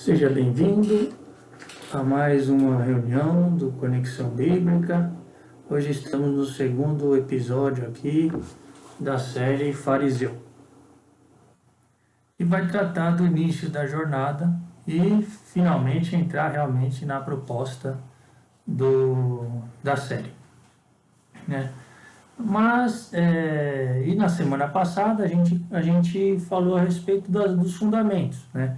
Seja bem-vindo a mais uma reunião do Conexão Bíblica. Hoje estamos no segundo episódio aqui da série Fariseu. E vai tratar do início da jornada e finalmente entrar realmente na proposta da série, né? Mas, e na semana passada a gente falou a respeito dos fundamentos, né?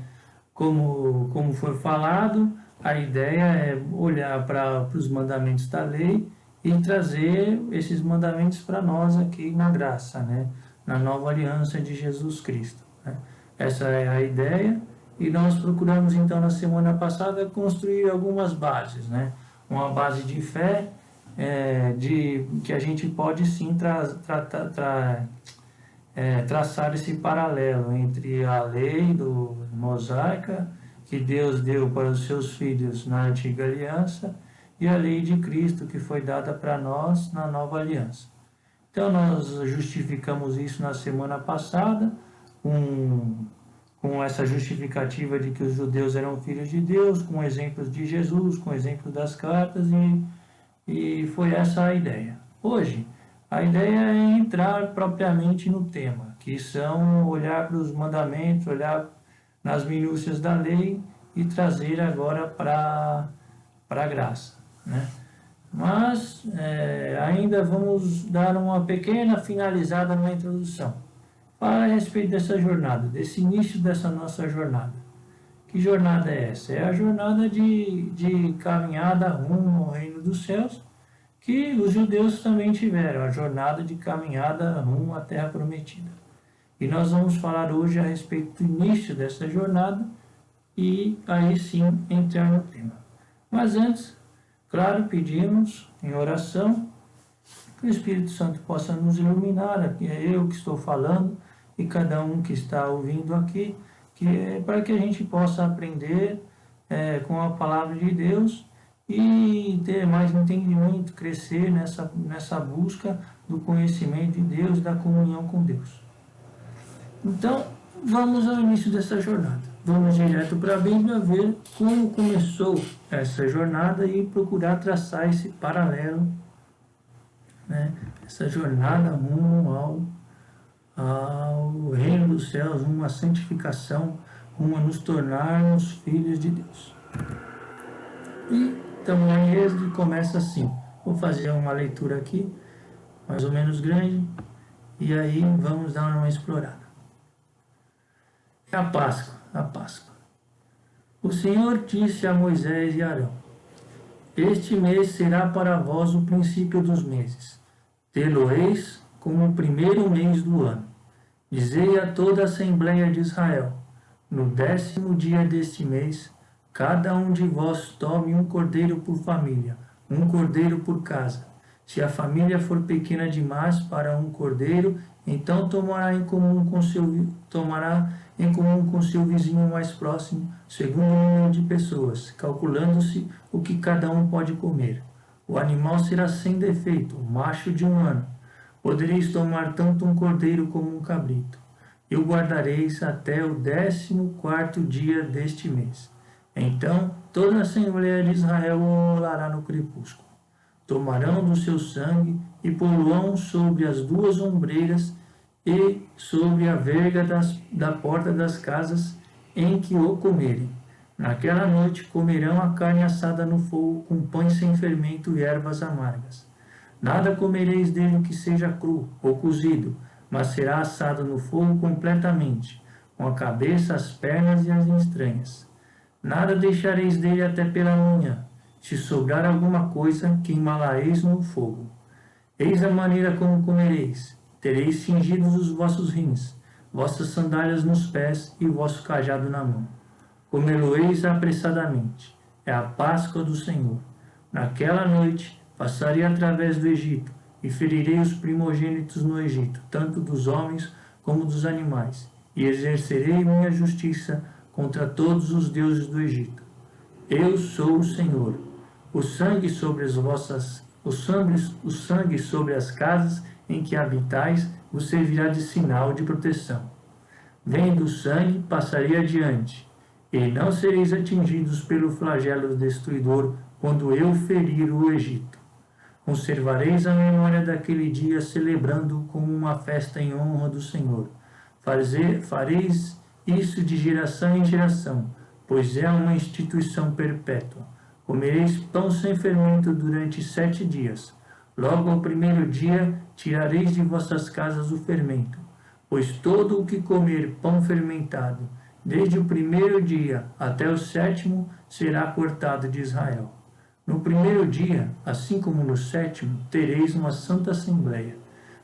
Como foi falado, a ideia é olhar para os mandamentos da lei e trazer esses mandamentos para nós aqui na graça, né? Na nova aliança de Jesus Cristo, né? Essa é a ideia, e nós procuramos então na semana passada construir algumas bases, né? Uma base de fé, que a gente pode sim traçar esse paralelo entre a lei mosaica que Deus deu para os seus filhos na antiga aliança e a lei de Cristo que foi dada para nós na nova aliança. Então nós justificamos isso na semana passada com essa justificativa de que os judeus eram filhos de Deus, com exemplos de Jesus, com exemplos das cartas, e foi essa a ideia. Hoje, a ideia é entrar propriamente no tema, que são olhar para os mandamentos, olhar nas minúcias da lei e trazer agora para a graça, né? Mas ainda vamos dar uma pequena finalizada na introdução. Para a respeito dessa jornada, desse início dessa nossa jornada. Que jornada é essa? É a jornada de caminhada rumo ao reino dos céus, que os judeus também tiveram, a jornada de caminhada rumo à terra prometida. E nós vamos falar hoje a respeito do início dessa jornada e aí sim entrar no tema. Mas antes, claro, pedimos em oração que o Espírito Santo possa nos iluminar, aqui é eu que estou falando e cada um que está ouvindo aqui, para que a gente possa aprender com a palavra de Deus e ter mais entendimento, crescer nessa busca do conhecimento de Deus, da comunhão com Deus. Então, vamos ao início dessa jornada. Vamos direto para a Bíblia ver como começou essa jornada e procurar traçar esse paralelo, né? Essa jornada rumo ao reino dos céus, rumo à santificação, rumo a nos tornarmos filhos de Deus. Então, em Êxodo começa assim. Vou fazer uma leitura aqui, mais ou menos grande, e aí vamos dar uma explorada. A Páscoa. O Senhor disse a Moisés e Arão: Este mês será para vós o princípio dos meses. Tê-lo-eis como o primeiro mês do ano. Dizei a toda a Assembleia de Israel: No 10º dia deste mês, cada um de vós tome um cordeiro por família, um cordeiro por casa. Se a família for pequena demais para um cordeiro, então tomará em comum com seu vizinho mais próximo, segundo o número de pessoas, calculando-se o que cada um pode comer. O animal será sem defeito, macho de 1 ano. Podereis tomar tanto um cordeiro como um cabrito. E o guardareis até o 14º dia deste mês. Então toda a Assembleia de Israel o imolará no crepúsculo. Tomarão do seu sangue e pô-lo-ão sobre as 2 ombreiras e sobre a verga da porta das casas em que o comerem. Naquela noite comerão a carne assada no fogo com pães sem fermento e ervas amargas. Nada comereis dele que seja cru ou cozido, mas será assado no fogo completamente, com a cabeça, as pernas e as entranhas. Nada deixareis dele até pela manhã. Se sobrar alguma coisa, queimá-la-eis no fogo. Eis a maneira como comereis. Tereis cingidos os vossos rins, vossas sandálias nos pés e o vosso cajado na mão. Comê-lo-eis apressadamente. É a Páscoa do Senhor. Naquela noite passarei através do Egito e ferirei os primogênitos no Egito, tanto dos homens como dos animais, e exercerei minha justiça contra todos os deuses do Egito. Eu sou o Senhor. O sangue sobre as casas em que habitais vos servirá de sinal de proteção. Vendo o sangue, passarei adiante, e não sereis atingidos pelo flagelo destruidor quando eu ferir o Egito. Conservareis a memória daquele dia, celebrando como uma festa em honra do Senhor. Fareis isso de geração em geração, pois é uma instituição perpétua. Comereis pão sem fermento durante 7 dias. Logo ao primeiro dia tirareis de vossas casas o fermento, pois todo o que comer pão fermentado, desde o primeiro dia até o 7º, será cortado de Israel. No primeiro dia, assim como no 7º, tereis uma santa assembleia.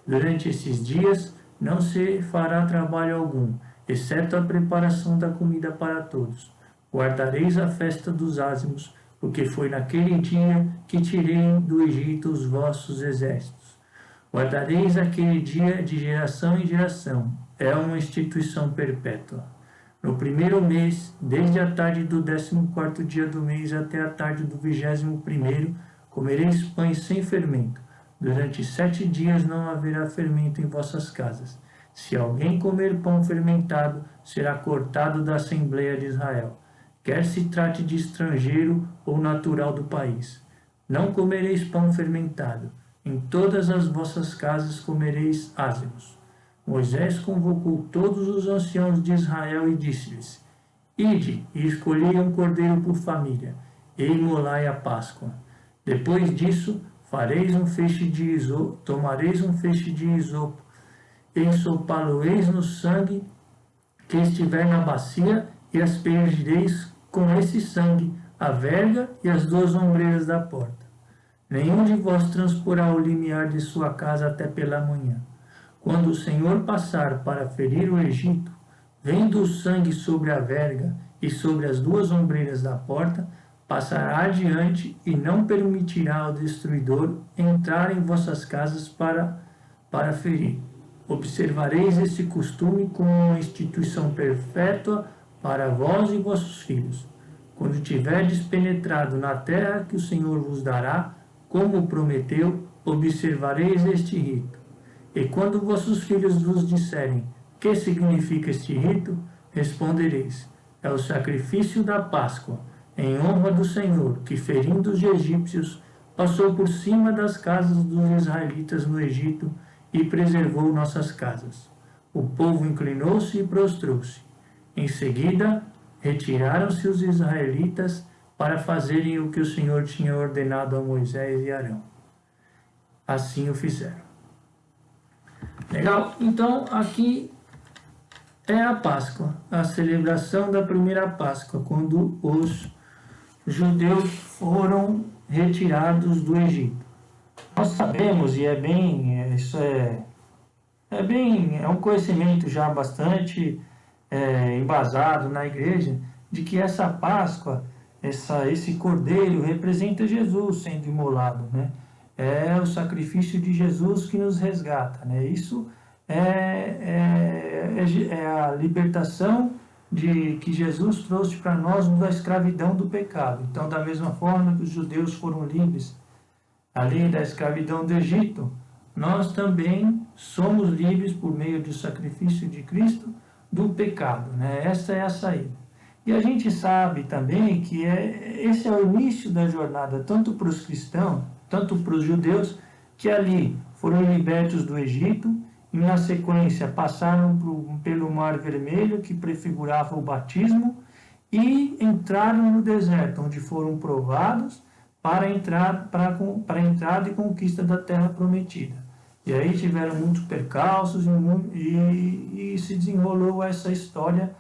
Durante esses dias não se fará trabalho algum, exceto a preparação da comida para todos. Guardareis a festa dos ázimos, porque foi naquele dia que tirei do Egito os vossos exércitos. Guardareis aquele dia de geração em geração. É uma instituição perpétua. No primeiro mês, desde a tarde do 14º dia do mês até a tarde do 21º, comereis pães sem fermento. Durante 7 dias não haverá fermento em vossas casas. Se alguém comer pão fermentado, será cortado da Assembleia de Israel, quer se trate de estrangeiro ou natural do país. Não comereis pão fermentado. Em todas as vossas casas comereis ázimos. Moisés convocou todos os anciãos de Israel e disse-lhes: Ide e escolhei um cordeiro por família, e imolai a Páscoa. Depois disso, tomareis um feixe de isopo, e ensopá-lo-eis no sangue que estiver na bacia, e aspergireis com esse sangue a verga e as 2 ombreiras da porta. Nenhum de vós transporá o limiar de sua casa até pela manhã. Quando o Senhor passar para ferir o Egito, vendo o sangue sobre a verga e sobre as 2 ombreiras da porta, passará adiante e não permitirá ao destruidor entrar em vossas casas para ferir. Observareis esse costume como uma instituição perpétua para vós e vossos filhos. Quando tiverdes penetrado na terra que o Senhor vos dará, como prometeu, observareis este rito. E quando vossos filhos vos disserem: que significa este rito? Respondereis: é o sacrifício da Páscoa, em honra do Senhor, que ferindo os egípcios, passou por cima das casas dos israelitas no Egito e preservou nossas casas. O povo inclinou-se e prostrou-se. Em seguida, retiraram-se os israelitas para fazerem o que o Senhor tinha ordenado a Moisés e Arão. Assim o fizeram. Legal? Então, aqui é a Páscoa, a celebração da primeira Páscoa, quando os judeus foram retirados do Egito. Nós sabemos, e é um conhecimento já bastante embasado na igreja, de que essa Páscoa, esse cordeiro representa Jesus sendo imolado, né? É o sacrifício de Jesus que nos resgata, né? Isso é a libertação que Jesus trouxe para nós da escravidão do pecado. Então, da mesma forma que os judeus foram livres ali da escravidão do Egito, nós também somos livres por meio do sacrifício de Cristo do pecado, né? Essa é a saída. E a gente sabe também que esse é o início da jornada, tanto para os cristãos, tanto para os judeus, que ali foram libertos do Egito, e na sequência passaram pelo Mar Vermelho, que prefigurava o batismo, e entraram no deserto, onde foram provados para a entrada e conquista da terra prometida. E aí tiveram muitos percalços e se desenrolou essa história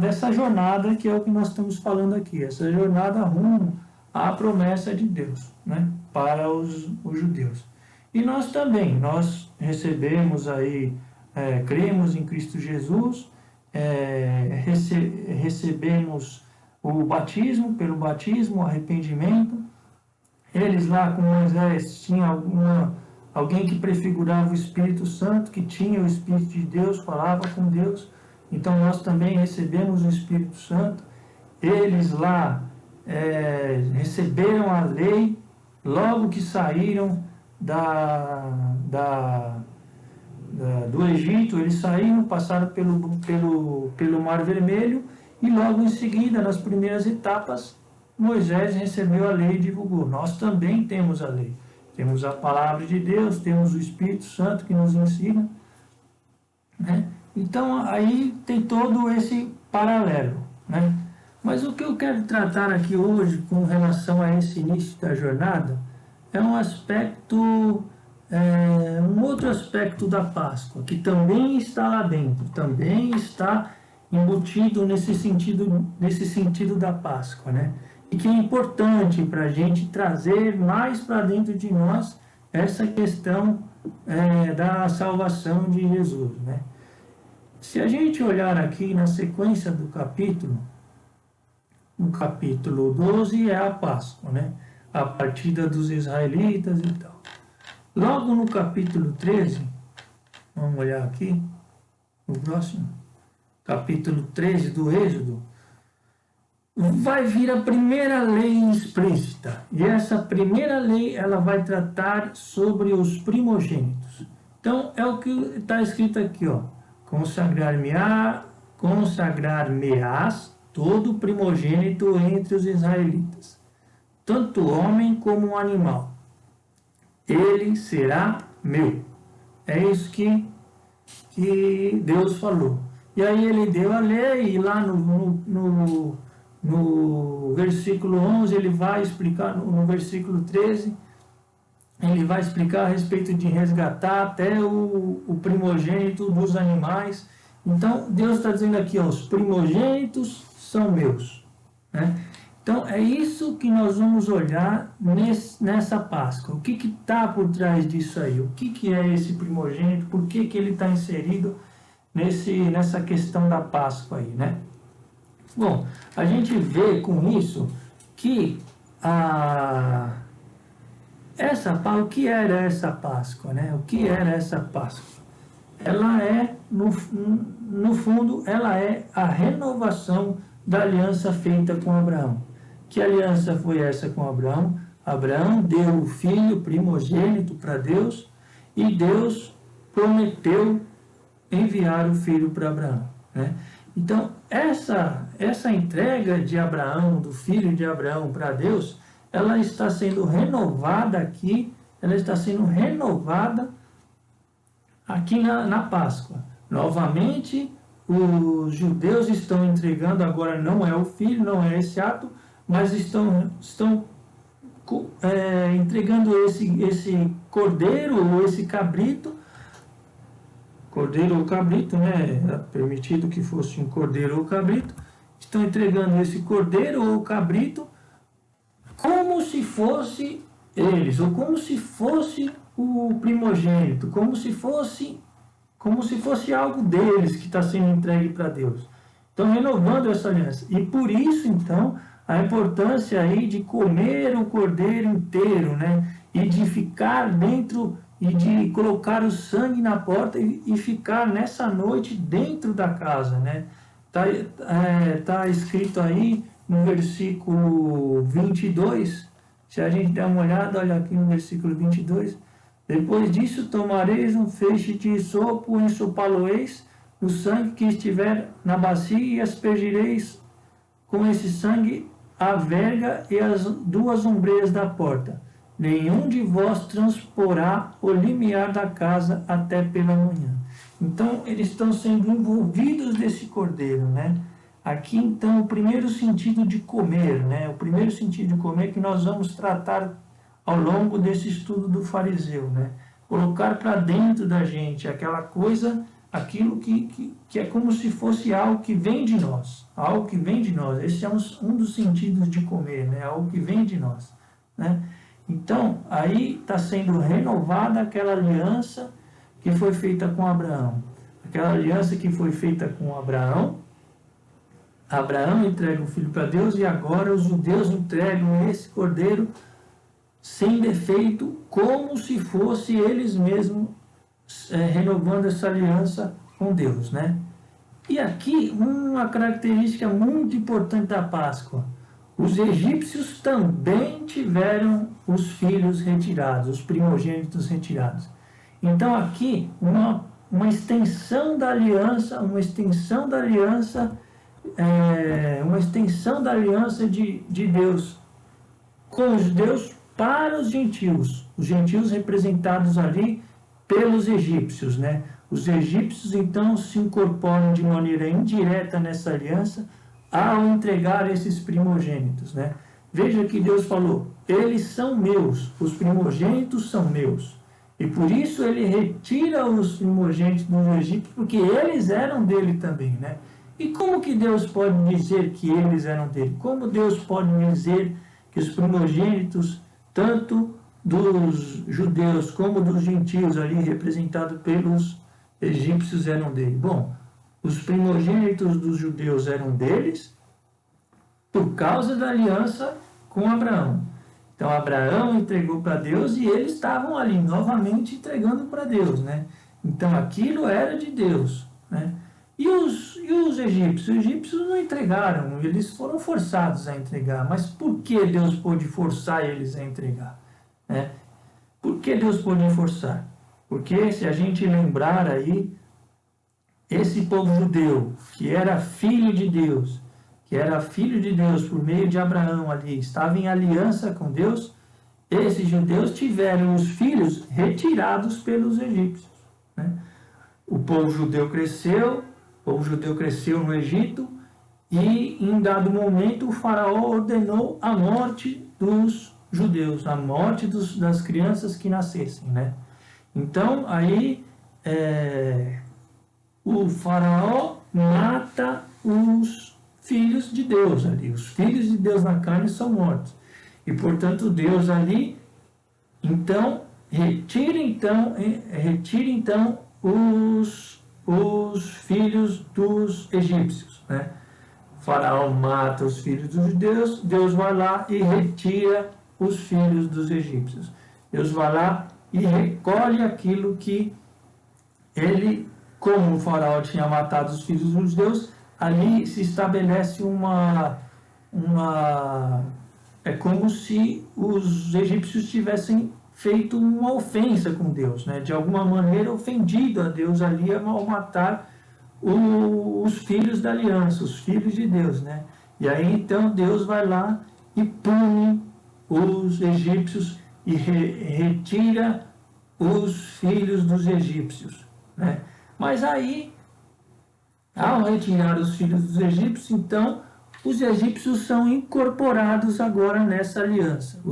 dessa jornada, que é o que nós estamos falando aqui, essa jornada rumo à promessa de Deus, né, para os judeus. E nós também, nós recebemos aí, cremos em Cristo Jesus, recebemos o batismo, pelo batismo, o arrependimento. Eles lá com Moisés tinham alguém que prefigurava o Espírito Santo, que tinha o Espírito de Deus, falava com Deus. Então nós também recebemos o Espírito Santo. Eles lá receberam a lei logo que saíram do Egito. Eles saíram, passaram pelo Mar Vermelho E logo em seguida, nas primeiras etapas, Moisés recebeu a lei e divulgou. Nós também temos a lei. Temos a palavra de Deus, temos o Espírito Santo que nos ensina, né? Então, aí tem todo esse paralelo, né? Mas o que eu quero tratar aqui hoje com relação a esse início da jornada é um aspecto, um outro aspecto da Páscoa, que também está lá dentro, também está embutido nesse sentido da Páscoa, né? E que é importante para a gente trazer mais para dentro de nós essa questão da salvação de Jesus, né? Se a gente olhar aqui na sequência do capítulo, no capítulo 12 é a Páscoa, né? A partida dos israelitas e tal. Logo no capítulo 13, vamos olhar aqui, no próximo, capítulo 13 do Êxodo, vai vir a primeira lei explícita. E essa primeira lei, ela vai tratar sobre os primogênitos. Então, é o que está escrito aqui, ó. Consagrar-me-ás todo primogênito entre os israelitas, tanto homem como animal. Ele será meu. É isso que Deus falou. E aí ele deu a lei, e lá no versículo 11, ele vai explicar, no versículo 13, ele vai explicar a respeito de resgatar até o primogênito dos animais. Então, Deus está dizendo aqui, ó, os primogênitos são meus, né? Então, é isso que nós vamos olhar nessa Páscoa. O que está por trás disso aí? O que é esse primogênito? Por que ele está inserido nessa questão da Páscoa aí, né? Bom, a gente vê com isso que o que era essa Páscoa, né? O que era essa Páscoa? Ela é, no fundo, ela é a renovação da aliança feita com Abraão. Que aliança foi essa com Abraão? Abraão deu o filho primogênito para Deus e Deus prometeu enviar o filho para Abraão, né? Então, essa entrega de Abraão, do filho de Abraão para Deus, ela está sendo renovada aqui, na Páscoa. Novamente, os judeus estão entregando, agora não é o filho, não é esse ato, mas estão entregando esse cordeiro ou esse cabrito, cordeiro ou cabrito, né? Era permitido que fosse um cordeiro ou cabrito. Estão entregando esse cordeiro ou cabrito como se fosse eles, ou como se fosse o primogênito, como se fosse algo deles que está sendo entregue para Deus. Então, renovando essa aliança. E por isso, então, a importância aí de comer o cordeiro inteiro, né? E de ficar dentro, e de colocar o sangue na porta e ficar nessa noite dentro da casa, né? Tá escrito aí no versículo 22, se a gente der uma olhada, olha aqui no versículo 22, depois disso tomareis um feixe de isopo, ensopá-lo-eis o sangue que estiver na bacia e aspergireis com esse sangue a verga e as duas ombreiras da porta. Nenhum de vós transporá o limiar da casa até pela manhã. Então, eles estão sendo envolvidos desse cordeiro, né? Aqui, então, o primeiro sentido de comer, né? O primeiro sentido de comer que nós vamos tratar ao longo desse estudo do fariseu, né? Colocar para dentro da gente aquela coisa, aquilo que é como se fosse algo que vem de nós. Algo que vem de nós. Esse é um dos sentidos de comer, né? Algo que vem de nós, né? Então, aí está sendo renovada aquela aliança que foi feita com Abraão. Aquela aliança que foi feita com Abraão. Abraão entrega o filho para Deus e agora os judeus entregam esse cordeiro sem defeito, como se fosse eles mesmos renovando essa aliança com Deus, né? E aqui uma característica muito importante da Páscoa. Os egípcios também tiveram os filhos retirados, os primogênitos retirados. Então aqui uma extensão da aliança uma extensão da aliança de Deus com os judeus para os gentios representados ali pelos egípcios, né? Os egípcios então se incorporam de maneira indireta nessa aliança ao entregar esses primogênitos, né? Veja que Deus falou: eles são meus, os primogênitos são meus. E por isso ele retira os primogênitos dos egípcios, porque eles eram dele também, né? E como que Deus pode dizer que eles eram dele? Como Deus pode dizer que os primogênitos, tanto dos judeus como dos gentios ali representados pelos egípcios, eram dele? Bom, os primogênitos dos judeus eram deles por causa da aliança com Abraão. Então Abraão entregou para Deus e eles estavam ali novamente entregando para Deus, né? Então aquilo era de Deus, né? E os egípcios? Os egípcios não entregaram, eles foram forçados a entregar. Mas por que Deus pôde forçar eles a entregar, né? Por que Deus pôde forçar? Porque se a gente lembrar aí, esse povo judeu, que era filho de Deus, por meio de Abraão ali, estava em aliança com Deus, esses judeus tiveram os filhos retirados pelos egípcios, né? O povo judeu cresceu no Egito e em dado momento o faraó ordenou a morte dos judeus, a morte das crianças que nascessem, né? Então aí o faraó mata os filhos de Deus ali. Os filhos de Deus na carne são mortos. E, portanto, Deus ali, então, retira os filhos dos egípcios, né? O faraó mata os filhos dos judeus, Deus vai lá e retira os filhos dos egípcios. Deus vai lá e recolhe aquilo que ele, como o faraó tinha matado os filhos dos judeus, ali se estabelece é como se os egípcios tivessem feito uma ofensa com Deus, né? De alguma maneira ofendido a Deus ali ao matar os filhos da aliança, os filhos de Deus, né? E aí então Deus vai lá e pune os egípcios e retira os filhos dos egípcios, né? Mas aí, ao retirar os filhos dos egípcios, então os egípcios são incorporados agora nessa aliança,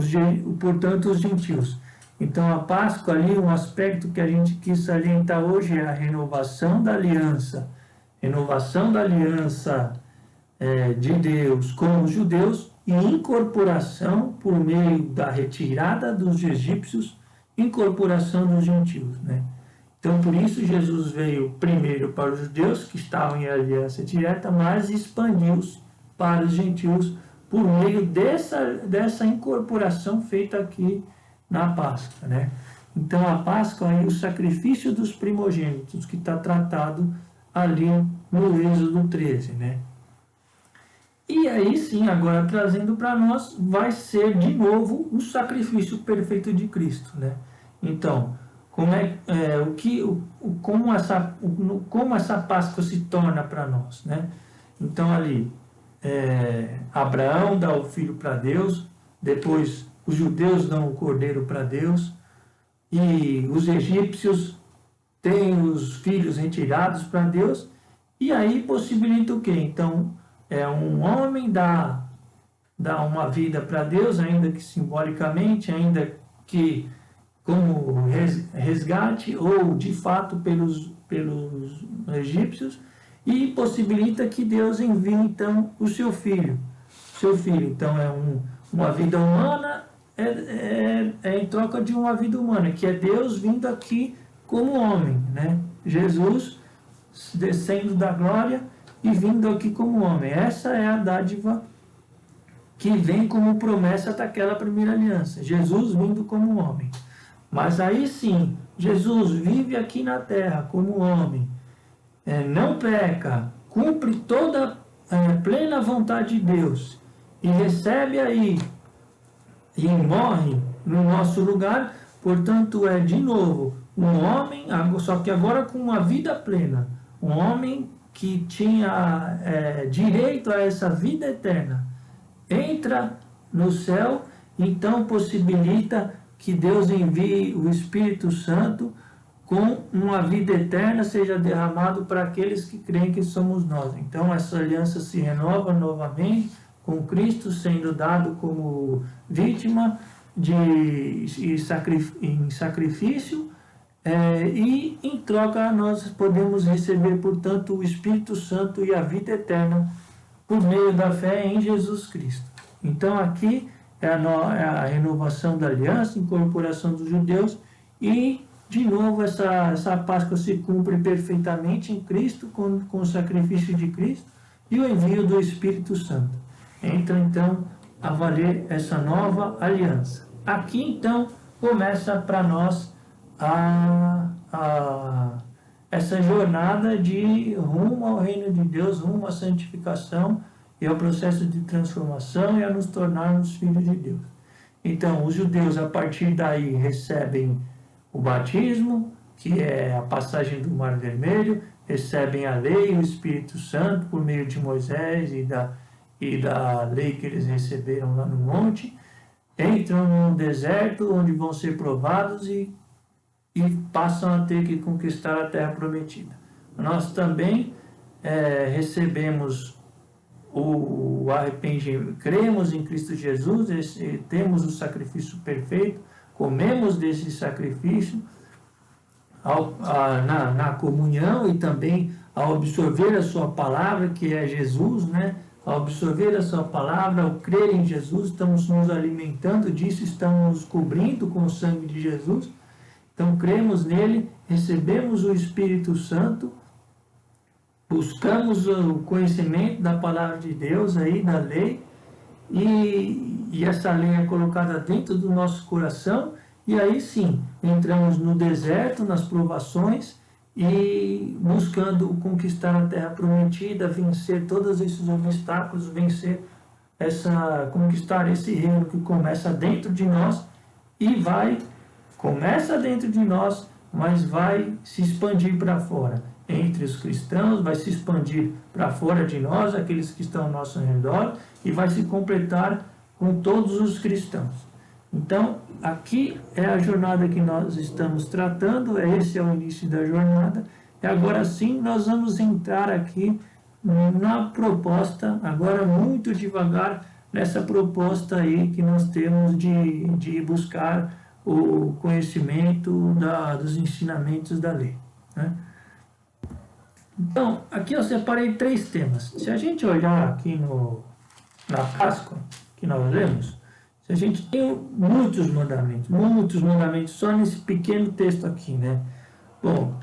portanto os gentios. Então a Páscoa ali, um aspecto que a gente quis salientar hoje é a renovação da aliança de Deus com os judeus e incorporação por meio da retirada dos egípcios, incorporação dos gentios, né? Então, por isso, Jesus veio primeiro para os judeus, que estavam em aliança direta, mas expandiu-se para os gentios por meio dessa incorporação feita aqui na Páscoa, né? Então, a Páscoa é o sacrifício dos primogênitos, que está tratado ali no Êxodo 13, né? E aí sim, agora trazendo para nós, vai ser de novo o sacrifício perfeito de Cristo, né? Então, como essa Páscoa se torna para nós, né? Então ali, Abraão dá o filho para Deus, depois os judeus dão o cordeiro para Deus, e os egípcios têm os filhos retirados para Deus, e aí possibilita o quê? Então, um homem dá uma vida para Deus, ainda que simbolicamente, ainda que como resgate ou de fato pelos egípcios, e possibilita que Deus envie então o seu filho. Então uma vida humana em troca de uma vida humana, que é Deus vindo aqui como homem, né? Jesus descendo da glória e vindo aqui como homem. Essa é a dádiva que vem como promessa daquela primeira aliança. Jesus vindo como homem. Mas aí sim, Jesus vive aqui na terra como homem, não peca, cumpre toda a plena vontade de Deus e recebe aí e morre no nosso lugar. Portanto, de novo um homem, só que agora com uma vida plena, um homem que tinha direito a essa vida eterna entra no céu, então possibilita que Deus envie o Espírito Santo com uma vida eterna seja derramado para aqueles que creem que somos nós. Então essa aliança se renova novamente, com Cristo sendo dado como vítima em sacrifício, e em troca nós podemos receber, portanto, o Espírito Santo e a vida eterna por meio da fé em Jesus Cristo. Então aqui é a renovação da aliança, incorporação dos judeus, e de novo essa Páscoa se cumpre perfeitamente em Cristo, com o sacrifício de Cristo e o envio do Espírito Santo. Entra então a valer essa nova aliança. Aqui então começa para nós essa jornada de rumo ao reino de Deus, rumo à santificação e ao processo de transformação e a nos tornarmos filhos de Deus. Então, os judeus, a partir daí, recebem o batismo, que é a passagem do Mar Vermelho, recebem a lei, o Espírito Santo, por meio de Moisés e da lei que eles receberam lá no monte, entram no deserto, onde vão ser provados e passam a ter que conquistar a terra prometida. Nós também recebemos o arrependimento, cremos em Cristo Jesus, temos o sacrifício perfeito, comemos desse sacrifício na comunhão e também ao absorver a sua palavra, que é Jesus, né? Ao absorver a sua palavra, ao crer em Jesus, estamos nos alimentando disso, estamos nos cobrindo com o sangue de Jesus. Então cremos nele, recebemos o Espírito Santo, buscamos o conhecimento da palavra de Deus, aí, da lei, e essa lei é colocada dentro do nosso coração, e aí sim, entramos no deserto, nas provações, e buscando conquistar a terra prometida, vencer todos esses obstáculos, conquistar esse reino que começa dentro de nós, e começa dentro de nós, mas vai se expandir para fora. Entre os cristãos, vai se expandir para fora de nós, aqueles que estão ao nosso redor, e vai se completar com todos os cristãos. Então, aqui é a jornada que nós estamos tratando, esse é o início da jornada, e agora sim nós vamos entrar aqui na proposta, agora muito devagar, nessa proposta aí que nós temos de buscar o conhecimento dos ensinamentos da lei, né? Então, aqui eu separei 3 temas. Se a gente olhar aqui na Páscoa, que nós lemos, a gente tem muitos mandamentos, só nesse pequeno texto aqui, né? Bom,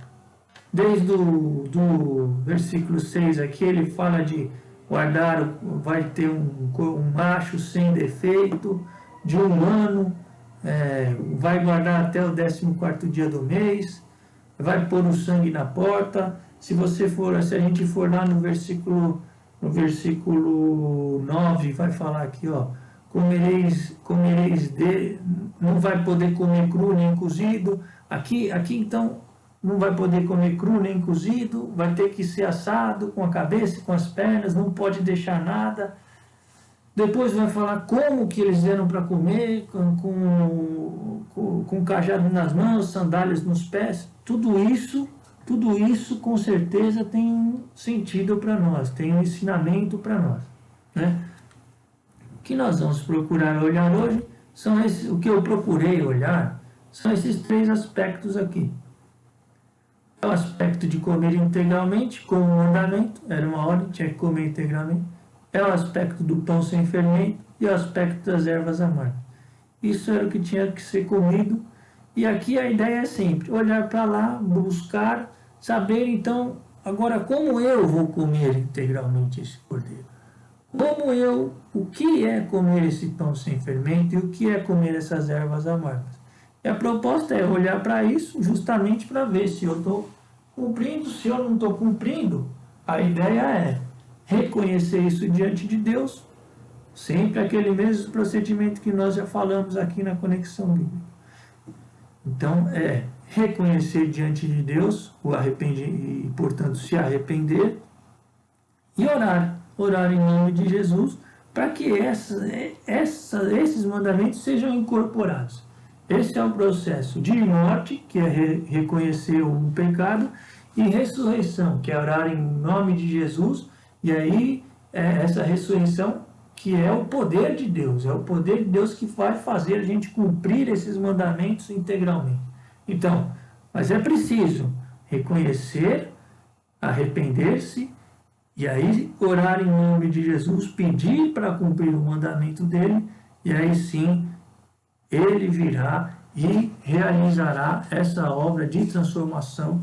desde do versículo 6 aqui, ele fala de guardar, vai ter um macho sem defeito, de 1 ano, vai guardar até o 14º dia do mês, vai pôr o sangue na porta. Se a gente for lá no versículo 9, vai falar aqui, ó, não vai poder comer cru nem cozido. Aqui então, não vai poder comer cru nem cozido, vai ter que ser assado com a cabeça e com as pernas, não pode deixar nada. Depois vai falar como que eles eram para comer, com cajado nas mãos, sandálias nos pés. Tudo isso com certeza tem um sentido para nós, tem um ensinamento para nós, né? O que nós vamos procurar olhar hoje o que eu procurei olhar são esses 3 aspectos aqui. É o aspecto de comer integralmente, como um mandamento, era uma ordem, tinha que comer integralmente. É o aspecto do pão sem fermento e o aspecto das ervas amargas. Isso era o que tinha que ser comido. E aqui a ideia é sempre olhar para lá, buscar, saber então, agora como eu vou comer integralmente esse cordeiro? O que é comer esse pão sem fermento e o que é comer essas ervas amargas? E a proposta é olhar para isso justamente para ver se eu estou cumprindo, se eu não estou cumprindo. A ideia é reconhecer isso diante de Deus, sempre aquele mesmo procedimento que nós já falamos aqui na Conexão Bíblica. Então, reconhecer diante de Deus o arrependimento e, portanto, se arrepender e orar em nome de Jesus, para que esses mandamentos sejam incorporados. Esse é o processo de morte, que é reconhecer o pecado, e ressurreição, que é orar em nome de Jesus, e aí essa ressurreição que é o poder de Deus, é o poder de Deus que vai fazer a gente cumprir esses mandamentos integralmente. Então, mas é preciso reconhecer, arrepender-se, e aí orar em nome de Jesus, pedir para cumprir o mandamento dele, e aí sim ele virá e realizará essa obra de transformação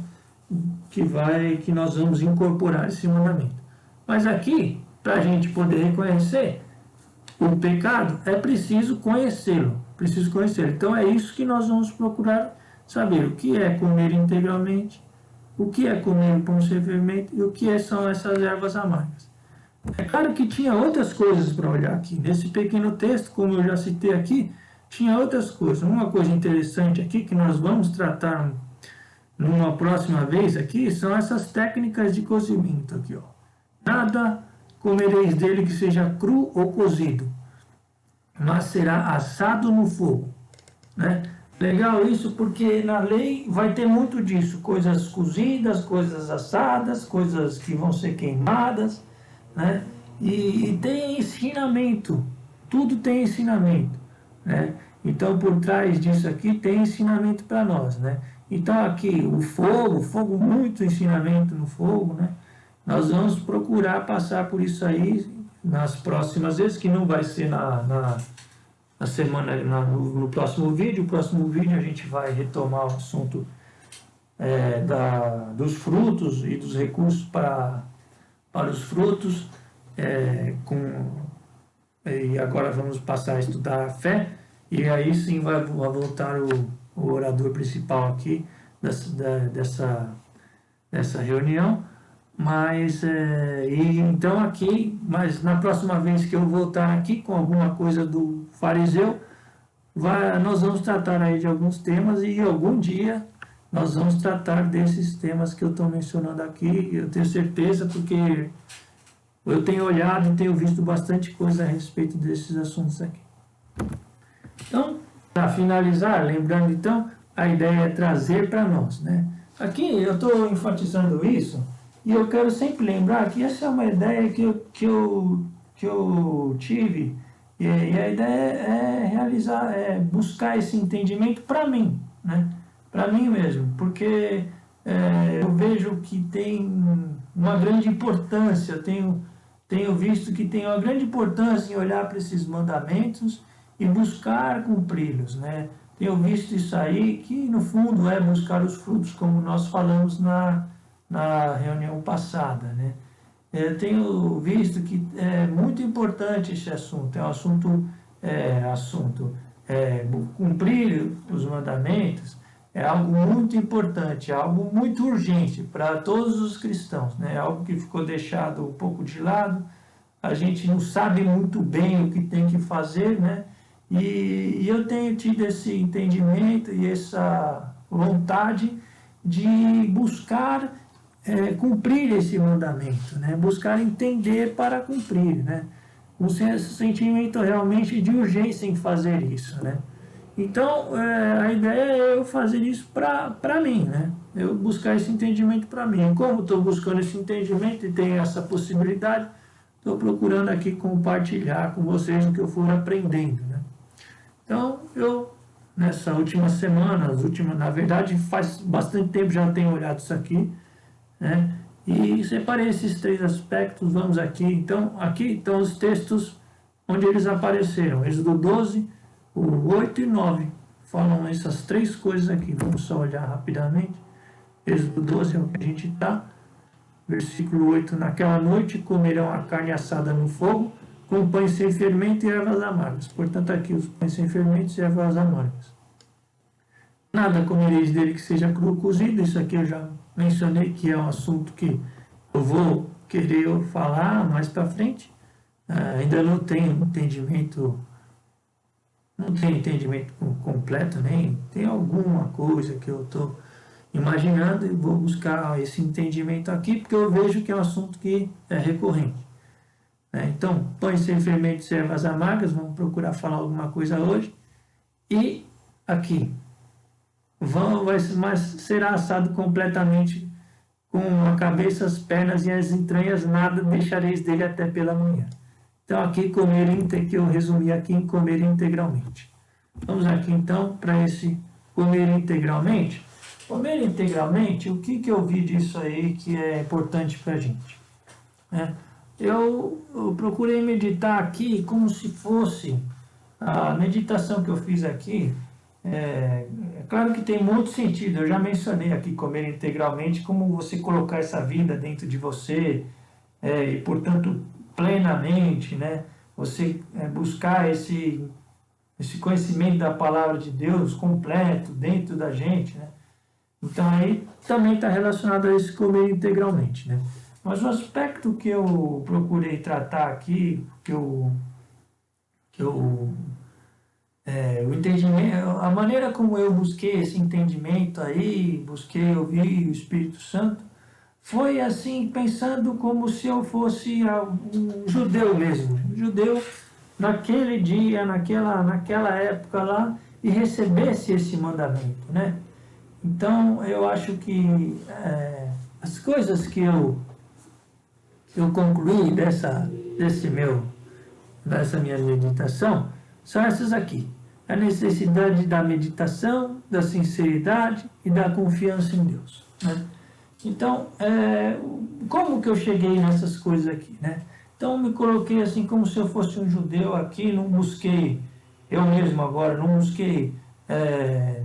que nós vamos incorporar esse mandamento. Mas aqui, para a gente poder reconhecer o pecado, é preciso conhecê-lo. Então é isso que nós vamos procurar saber: o que é comer integralmente, o que é comer pão sem fermento e o que são essas ervas amargas. É claro que tinha outras coisas para olhar aqui. Nesse pequeno texto, como eu já citei aqui, tinha outras coisas. Uma coisa interessante aqui que nós vamos tratar numa próxima vez aqui são essas técnicas de cozimento aqui, ó. Nada comereis dele que seja cru ou cozido, mas será assado no fogo, né? Legal isso, porque na lei vai ter muito disso, coisas cozidas, coisas assadas, coisas que vão ser queimadas, né? E tem ensinamento, tudo tem ensinamento, né? Então por trás disso aqui tem ensinamento para nós, né? Então aqui o fogo, muito ensinamento no fogo, né? Nós vamos procurar passar por isso aí nas próximas vezes, que não vai ser na semana, no próximo vídeo. O próximo vídeo a gente vai retomar o assunto dos frutos e dos recursos para os frutos, e agora vamos passar a estudar a fé, e aí sim vai voltar o orador principal aqui dessa reunião. Mas então aqui, mas na próxima vez que eu voltar aqui com alguma coisa do fariseu, nós vamos tratar aí de alguns temas, e algum dia nós vamos tratar desses temas que eu estou mencionando aqui. Eu tenho certeza, porque eu tenho olhado e tenho visto bastante coisa a respeito desses assuntos aqui. Então, para finalizar, lembrando então, a ideia é trazer para nós, né? Aqui eu estou enfatizando isso, e eu quero sempre lembrar que essa é uma ideia que eu tive, e a ideia é buscar esse entendimento para mim, né? Para mim mesmo, porque eu vejo que tem uma grande importância, tenho visto que tem uma grande importância em olhar para esses mandamentos e buscar cumpri-los, né? Tenho visto isso aí, que no fundo é buscar os frutos, como nós falamos na reunião passada, né? Eu tenho visto que é muito importante esse assunto, cumprir os mandamentos é algo muito importante, é algo muito urgente para todos os cristãos, né? É algo que ficou deixado um pouco de lado, a gente não sabe muito bem o que tem que fazer, né? E eu tenho tido esse entendimento e essa vontade de buscar cumprir esse mandamento, né? Buscar entender para cumprir, né? Um sentimento realmente de urgência em fazer isso, né? Então, a ideia é eu fazer isso para mim, né? Eu buscar esse entendimento para mim. Como estou buscando esse entendimento e tenho essa possibilidade, estou procurando aqui compartilhar com vocês o que eu for aprendendo, né? Então, nessa última semana, na verdade, faz bastante tempo já tenho olhado isso aqui, né? E separei esses 3 aspectos. Vamos aqui. Então, aqui estão os textos onde eles apareceram. Êxodo 12, o 8 e 9. Falam essas 3 coisas aqui. Vamos só olhar rapidamente. Êxodo 12 é o que a gente está. Versículo 8. Naquela noite comerão a carne assada no fogo, com pães sem fermento e ervas amargas. Portanto, aqui os pães sem fermento e ervas amargas. Nada comereis dele que seja cru ou cozido. Isso aqui eu já mencionei, que é um assunto que eu vou querer falar mais para frente. Ainda não tenho entendimento completo, nem tem alguma coisa que eu estou imaginando e vou buscar esse entendimento aqui, porque eu vejo que é um assunto que é recorrente. Então, pães sem fermento e ervas amargas, vamos procurar falar alguma coisa hoje. E aqui, mas será assado completamente com a cabeça, as pernas e as entranhas, nada deixareis dele até pela manhã. Então aqui que eu resumi aqui em comer integralmente. Vamos aqui então para esse comer integralmente. Comer integralmente, o que eu vi disso aí que é importante para a gente? Eu procurei meditar aqui como se fosse a meditação que eu fiz aqui. É claro que tem muito sentido, eu já mencionei aqui comer integralmente, como você colocar essa vida dentro de você, e portanto plenamente, né? Você buscar esse conhecimento da palavra de Deus completo dentro da gente, né? Então aí também está relacionado a esse comer integralmente, né? Mas o aspecto que eu procurei tratar aqui, o entendimento, a maneira como eu busquei esse entendimento aí, busquei ouvir o Espírito Santo, foi assim, pensando como se eu fosse um judeu mesmo, um judeu naquele dia, naquela época lá, e recebesse esse mandamento, né? Então, eu acho que as coisas que eu concluí dessa minha meditação são essas aqui. A necessidade da meditação, da sinceridade e da confiança em Deus, né? Então, como que eu cheguei nessas coisas aqui, né? Então, me coloquei assim como se eu fosse um judeu aqui, não busquei, eu mesmo agora, não busquei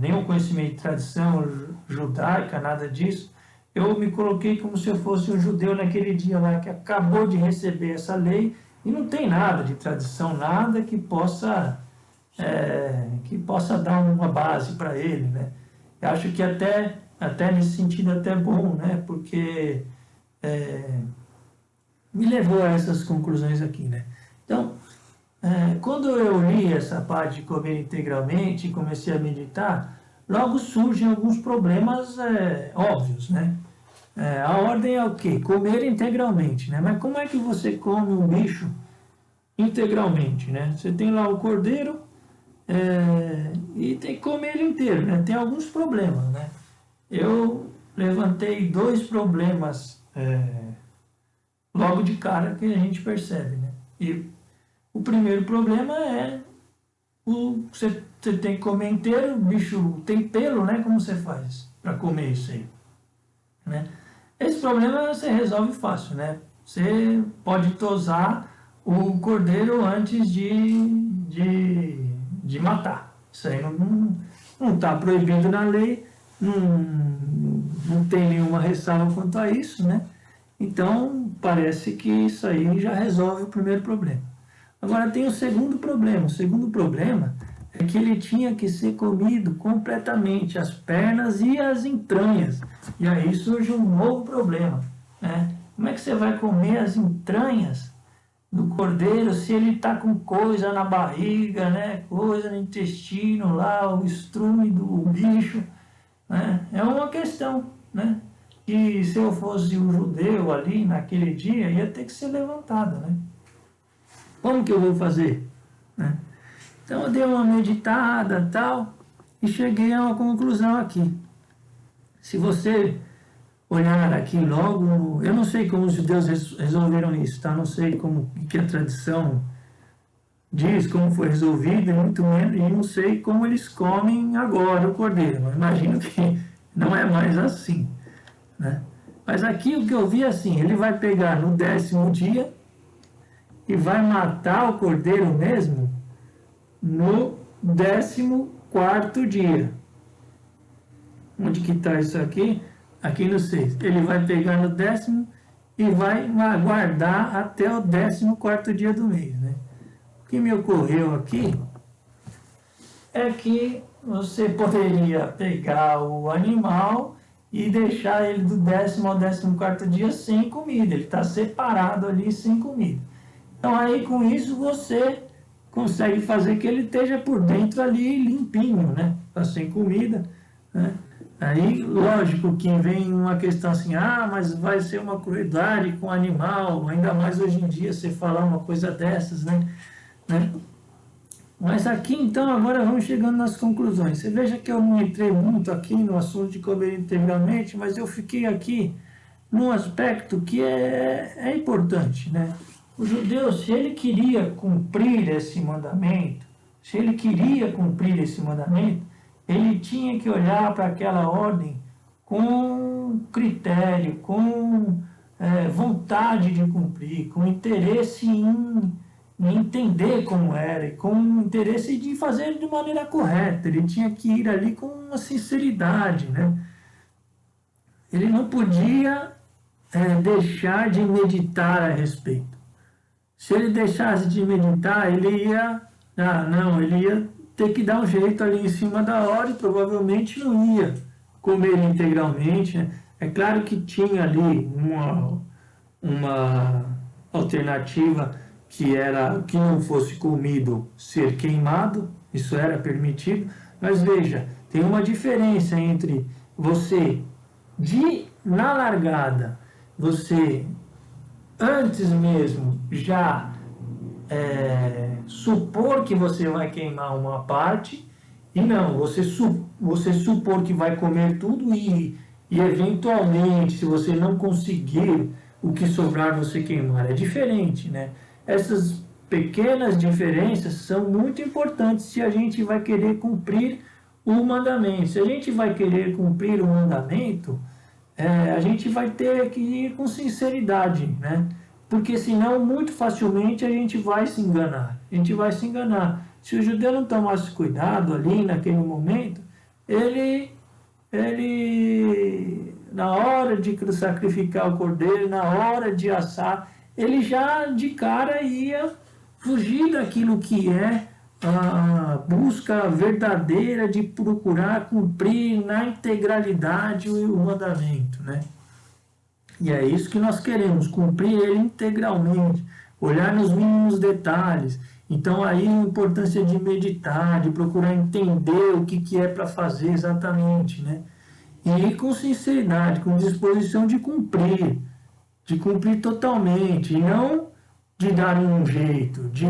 nenhum conhecimento de tradição judaica, nada disso. Eu me coloquei como se eu fosse um judeu naquele dia lá que acabou de receber essa lei e não tem nada de tradição, nada que possa dar uma base para ele, né? Eu acho que até nesse sentido até bom, né? Porque me levou a essas conclusões aqui, né? Então, quando eu li essa parte de comer integralmente e comecei a meditar, logo surgem alguns problemas óbvios, né? A ordem é o quê? Comer integralmente, né? Mas como é que você come um bicho integralmente, né? Você tem lá o cordeiro e tem que comer ele inteiro, né? Tem alguns problemas, né? Eu levantei 2 problemas logo de cara que a gente percebe, né? E o primeiro problema é você tem que comer inteiro, o bicho tem pelo, né? Como você faz para comer isso aí, né? Esse problema você resolve fácil, né? Você pode tosar o cordeiro antes de matar. Isso aí não está proibido na lei, não tem nenhuma ressalva quanto a isso, né? Então, parece que isso aí já resolve o primeiro problema. Agora tem o segundo problema. O segundo problema é que ele tinha que ser comido completamente, as pernas e as entranhas. E aí surge um novo problema, né? Como é que você vai comer as entranhas do cordeiro se ele está com coisa na barriga, né? Coisa no intestino lá, o estrume do bicho, né? É uma questão, né? E se eu fosse um judeu ali naquele dia, ia ter que ser levantada, né? Como que eu vou fazer, né? Então eu dei uma meditada tal e cheguei a uma conclusão aqui. Se você olhar aqui logo, eu não sei como os judeus resolveram isso, tá? Não sei como que a tradição diz, como foi resolvido, muito menos, e não sei como eles comem agora o cordeiro. Eu imagino que não é mais assim, né? Mas aqui o que eu vi é assim, ele vai pegar no 10º dia e vai matar o cordeiro mesmo no 14º dia. Onde que está isso aqui? Aqui no 6. Ele vai pegar no 10º e vai aguardar até o 14º dia do mês, né? O que me ocorreu aqui é que você poderia pegar o animal e deixar ele do 10º ao 14º dia sem comida. Ele está separado ali sem comida. Então aí com isso você consegue fazer que ele esteja por dentro ali limpinho, né? Está sem comida, né? Aí, lógico que vem uma questão assim, ah, mas vai ser uma crueldade com o animal, ainda mais hoje em dia você falar uma coisa dessas, né? Mas aqui, então, agora vamos chegando nas conclusões. Você veja que eu não entrei muito aqui no assunto de comer integralmente, mas eu fiquei aqui num aspecto que é importante, né? O judeu, se ele queria cumprir esse mandamento, se ele queria cumprir esse mandamento, ele tinha que olhar para aquela ordem com critério, com vontade de cumprir, com interesse em entender como era, e com interesse de fazer de maneira correta. Ele tinha que ir ali com uma sinceridade, né? Ele não podia deixar de meditar a respeito. Se ele deixasse de meditar, ele ia... ele ia ter que dar um jeito ali em cima da hora e provavelmente não ia comer integralmente, né? É claro que tinha ali uma alternativa que era que não fosse comido ser queimado, isso era permitido, mas veja, tem uma diferença entre você, na largada, você antes mesmo já supor que você vai queimar uma parte, e não, você supor que vai comer tudo e eventualmente, se você não conseguir o que sobrar, você queimar. É diferente, né? Essas pequenas diferenças são muito importantes se a gente vai querer cumprir o mandamento. Se a gente vai querer cumprir o mandamento, a gente vai ter que ir com sinceridade, né? Porque senão, muito facilmente, a gente vai se enganar. A gente vai se enganar. Se o judeu não tomasse cuidado ali, naquele momento, ele na hora de sacrificar o cordeiro, na hora de assar, ele já de cara ia fugir daquilo que é a busca verdadeira de procurar cumprir na integralidade o mandamento, né? E é isso que nós queremos, cumprir ele integralmente, olhar nos mínimos detalhes. Então aí a importância de meditar, de procurar entender o que é para fazer exatamente, né? E com sinceridade, com disposição de cumprir totalmente, e não de dar um jeito, de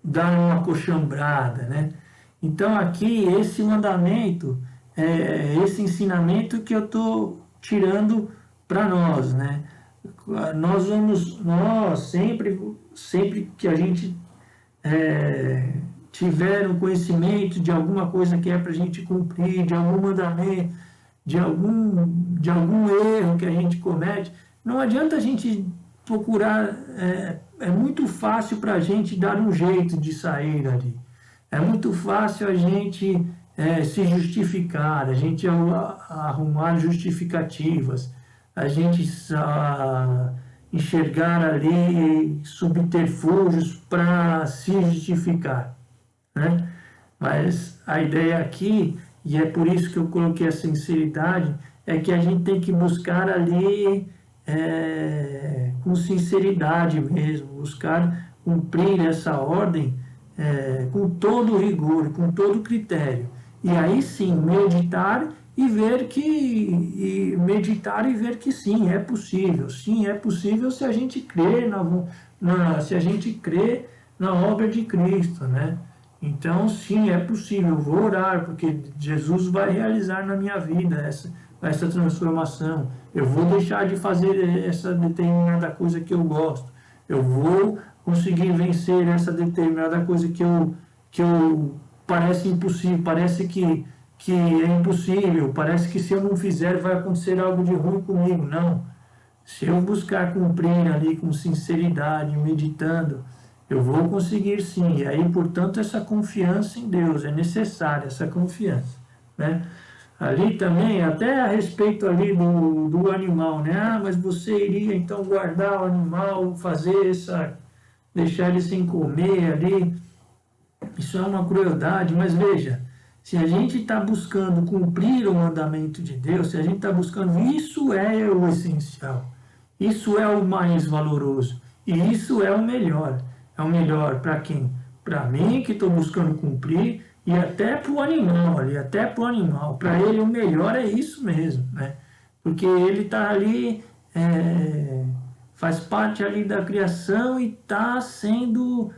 dar uma coxambrada, né? Então aqui esse mandamento, esse ensinamento que eu estou tirando para nós, né? Nós sempre que a gente tiver um conhecimento de alguma coisa que é para a gente cumprir, de algum mandamento, de algum erro que a gente comete, não adianta a gente procurar, é muito fácil para a gente dar um jeito de sair dali. É muito fácil a gente se justificar, a gente arrumar justificativas, a gente enxergar ali subterfúgios para se justificar, né? Mas a ideia aqui, e é por isso que eu coloquei a sinceridade, é que a gente tem que buscar ali com sinceridade mesmo, buscar cumprir essa ordem com todo rigor, com todo critério. E aí sim, meditar e ver que sim, é possível. Sim, é possível se a gente crê se a gente crê na obra de Cristo, né? Então, sim, é possível. Eu vou orar, porque Jesus vai realizar na minha vida essa transformação. Eu vou deixar de fazer essa determinada coisa que eu gosto. Eu vou conseguir vencer essa determinada coisa que eu parece impossível, parece que é impossível, parece que se eu não fizer vai acontecer algo de ruim comigo. Não. Se eu buscar cumprir ali com sinceridade, meditando, eu vou conseguir sim. E aí, portanto, essa confiança em Deus, é necessária essa confiança, né? Ali também, até a respeito ali do animal, né? Ah, mas você iria então guardar o animal, deixar ele sem comer ali. Isso é uma crueldade, mas veja, se a gente está buscando cumprir o mandamento de Deus, se a gente está buscando, isso é o essencial, isso é o mais valoroso, e isso é o melhor. É o melhor para quem? para mim que estou buscando cumprir, e até para o animal ali, até para o animal. Para ele o melhor é isso mesmo, né? Porque ele está ali, faz parte ali da criação e está sendo,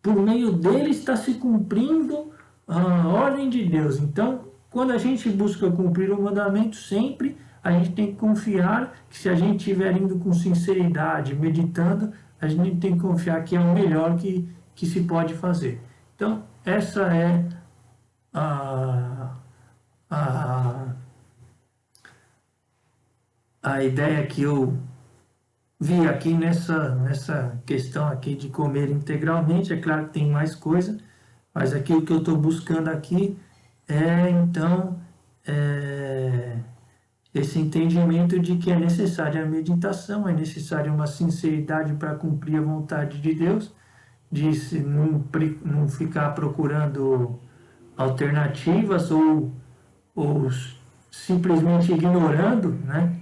por meio dele está se cumprindo a ordem de Deus. Então, quando a gente busca cumprir o mandamento, sempre a gente tem que confiar que se a gente estiver indo com sinceridade, meditando, a gente tem que confiar que é o melhor que se pode fazer. Então, essa é a, a, a ideia que eu vi aqui nessa questão aqui de comer integralmente. É claro que tem mais coisa, mas aquilo que eu estou buscando aqui é, então, esse entendimento de que é necessária a meditação, é necessária uma sinceridade para cumprir a vontade de Deus, de não ficar procurando alternativas ou simplesmente ignorando, né?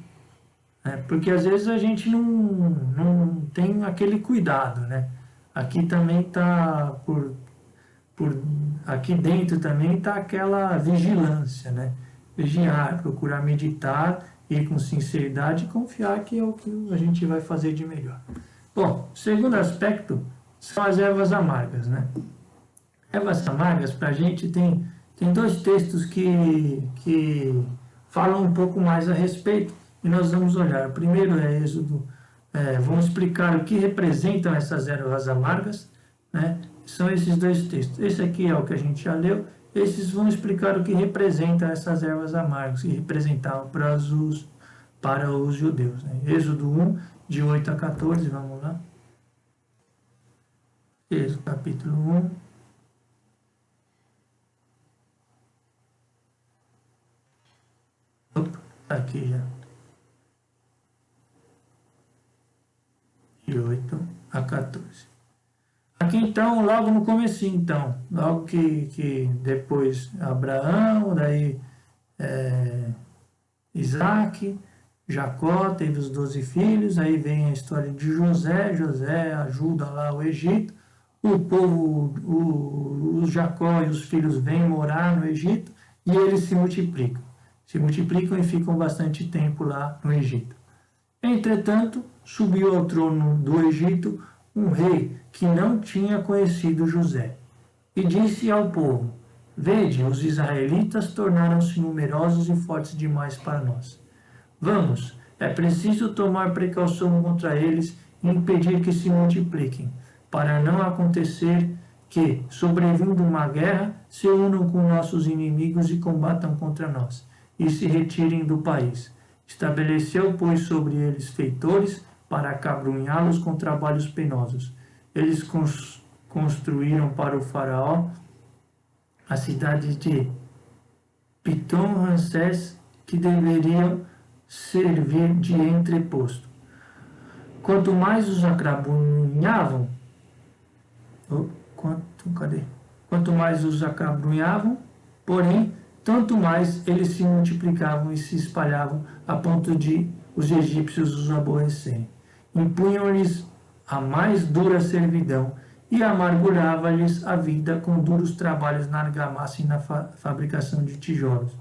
Porque às vezes a gente não tem aquele cuidado, né? Aqui também está aqui dentro também está aquela vigilância, né? Vigiar, procurar meditar, ir com sinceridade e confiar que é o que a gente vai fazer de melhor. Bom, segundo aspecto são as ervas amargas, né? Ervas amargas, para a gente, tem dois textos que falam um pouco mais a respeito e nós vamos olhar. O primeiro é Êxodo, vamos explicar o que representam essas ervas amargas, né? São esses dois textos. Esse aqui é o que a gente já leu. Esses vão explicar o que representam essas ervas amargas, que representavam para os judeus, né? Êxodo 1, de 8 a 14, vamos lá. Êxodo capítulo 1. Opa, aqui já. De 8 a 14. Aqui então, logo no comecinho, então, logo que depois Abraão, daí Isaac, Jacó teve os 12 filhos, aí vem a história de José ajuda lá o Egito, o povo, o Jacó e os filhos vêm morar no Egito e eles se multiplicam e ficam bastante tempo lá no Egito. Entretanto, subiu ao trono do Egito um rei que não tinha conhecido José, e disse ao povo: Vede, os israelitas tornaram-se numerosos e fortes demais para nós. Vamos, é preciso tomar precaução contra eles e impedir que se multipliquem, para não acontecer que, sobrevindo uma guerra, se unam com nossos inimigos e combatam contra nós, e se retirem do país. Estabeleceu, pois, sobre eles feitores para acabrunhá-los com trabalhos penosos. Eles construíram para o faraó a cidade de Pitom-Ramsés, que deveriam servir de entreposto. Quanto mais os acabrunhavam, porém, tanto mais eles se multiplicavam e se espalhavam a ponto de os egípcios os aborrecerem. Impunham-lhes a mais dura servidão e amargurava-lhes a vida com duros trabalhos na argamassa e na fabricação de tijolos,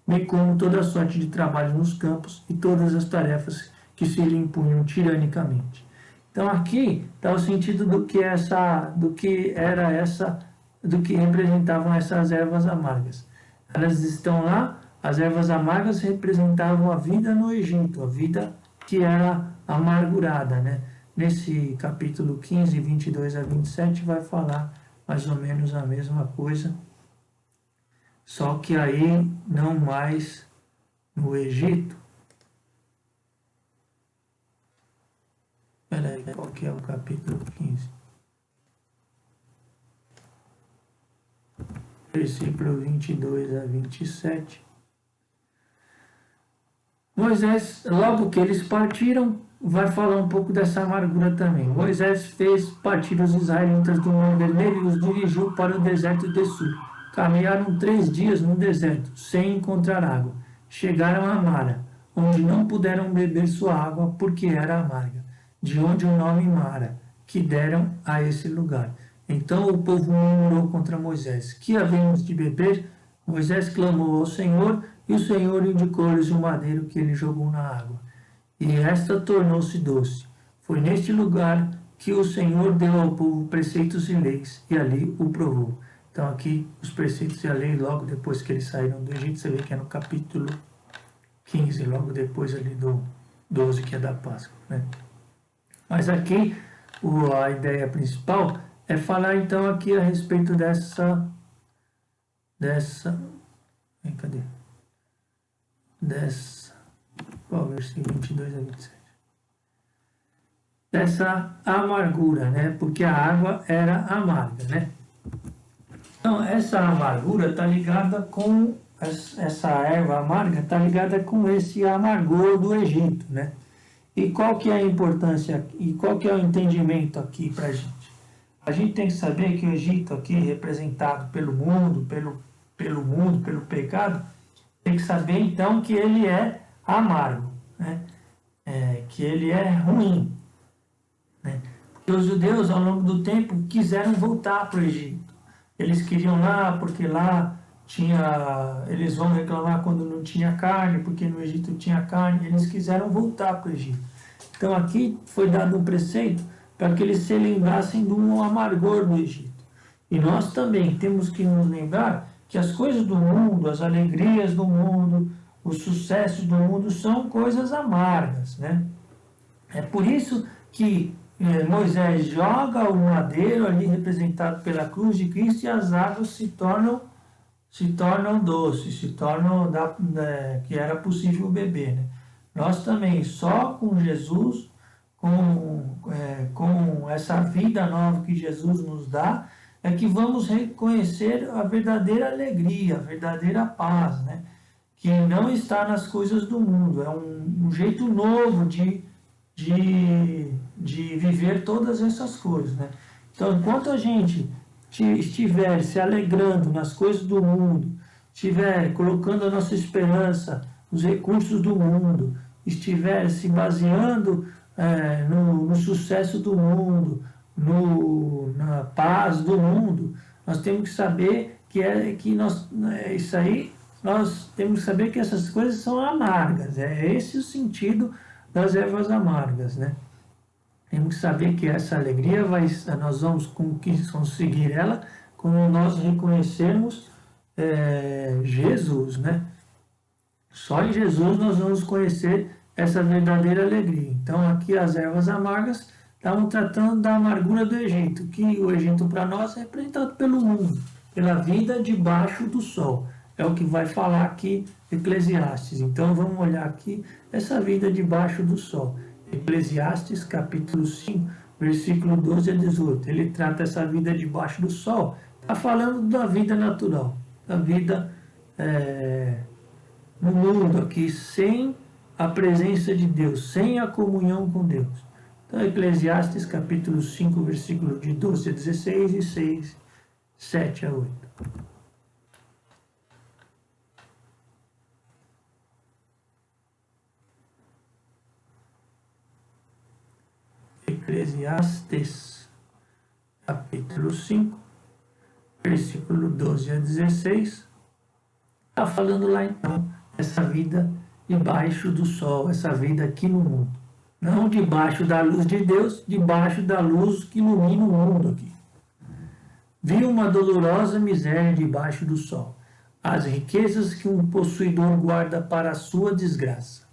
bem como toda sorte de trabalho nos campos e todas as tarefas que se lhe impunham tiranicamente. Então aqui está o sentido do que representavam essas ervas amargas. Elas estão lá, as ervas amargas representavam a vida no Egito, a vida que era amargurada, né? Nesse capítulo 15, 22 a 27, vai falar mais ou menos a mesma coisa, só que aí não mais no Egito. Espera aí, qual que é o capítulo 15? Versículo 22 a 27. Moisés, logo que eles partiram, vai falar um pouco dessa amargura também. Moisés fez partir os israelitas do Mar Vermelho e os dirigiu para o deserto de Sul. Caminharam 3 dias no deserto, sem encontrar água. Chegaram a Mara, onde não puderam beber sua água porque era amarga, de onde o nome Mara, que deram a esse lugar. Então o povo murmurou contra Moisés: que havemos de beber? Moisés clamou ao Senhor, e o Senhor indicou-lhes o madeiro que ele jogou na água, e esta tornou-se doce. Foi neste lugar que o Senhor deu ao povo preceitos e leis, e ali o provou. Então aqui os preceitos e a lei, logo depois que eles saíram do Egito, você vê que é no capítulo 15, logo depois ali do 12, que é da Páscoa, né? Mas aqui a ideia principal é falar então aqui a respeito dessa cadê? Qual versículo 22 a 27? Dessa amargura, né? Porque a água era amarga, né? Então, essa amargura está ligada com essa erva amarga, está ligada com esse amargor do Egito, né? E qual que é a importância e qual que é o entendimento aqui para a gente? A gente tem que saber que o Egito aqui, representado pelo mundo, pelo pecado, tem que saber então que ele é amargo, né? Que ele é ruim, né? Porque os judeus, ao longo do tempo, quiseram voltar para o Egito. Eles queriam lá, porque lá eles vão reclamar quando não tinha carne, porque no Egito tinha carne. Eles quiseram voltar para o Egito. Então aqui foi dado um preceito para que eles se lembrassem do amargor do Egito. E nós também temos que nos lembrar que as coisas do mundo, as alegrias do mundo, os sucessos do mundo são coisas amargas, né? É por isso que Moisés joga o madeiro ali representado pela cruz de Cristo, e as águas se tornam doces, que era possível beber, né? Nós também, só com Jesus, com essa vida nova que Jesus nos dá, é que vamos reconhecer a verdadeira alegria, a verdadeira paz, né? Que não está nas coisas do mundo. É um jeito novo de viver todas essas coisas, né? Então, enquanto a gente estiver se alegrando nas coisas do mundo, estiver colocando a nossa esperança nos recursos do mundo, estiver se baseando no sucesso do mundo, na paz do mundo, nós temos que saber nós temos que saber que essas coisas são amargas. É esse o sentido das ervas amargas, né? Temos que saber que essa alegria nós vamos conseguir ela quando nós reconhecermos Jesus, né? Só em Jesus nós vamos conhecer essa verdadeira alegria. Então aqui as ervas amargas estavam tratando da amargura do Egito, que o Egito para nós é representado pelo mundo, pela vida debaixo do sol. É o que vai falar aqui Eclesiastes. Então vamos olhar aqui essa vida debaixo do sol. Eclesiastes capítulo 5, versículo 12 a 18. Ele trata essa vida debaixo do sol. Está falando da vida natural, da vida no mundo aqui, sem a presença de Deus, sem a comunhão com Deus. Então Eclesiastes capítulo 5, versículo de 12 a 16 e 7 a 8. Eclesiastes, capítulo 5, versículo 12 a 16, está falando lá então, essa vida debaixo do sol, essa vida aqui no mundo. Não debaixo da luz de Deus, debaixo da luz que ilumina o mundo aqui. Vi uma dolorosa miséria debaixo do sol, as riquezas que um possuidor guarda para a sua desgraça.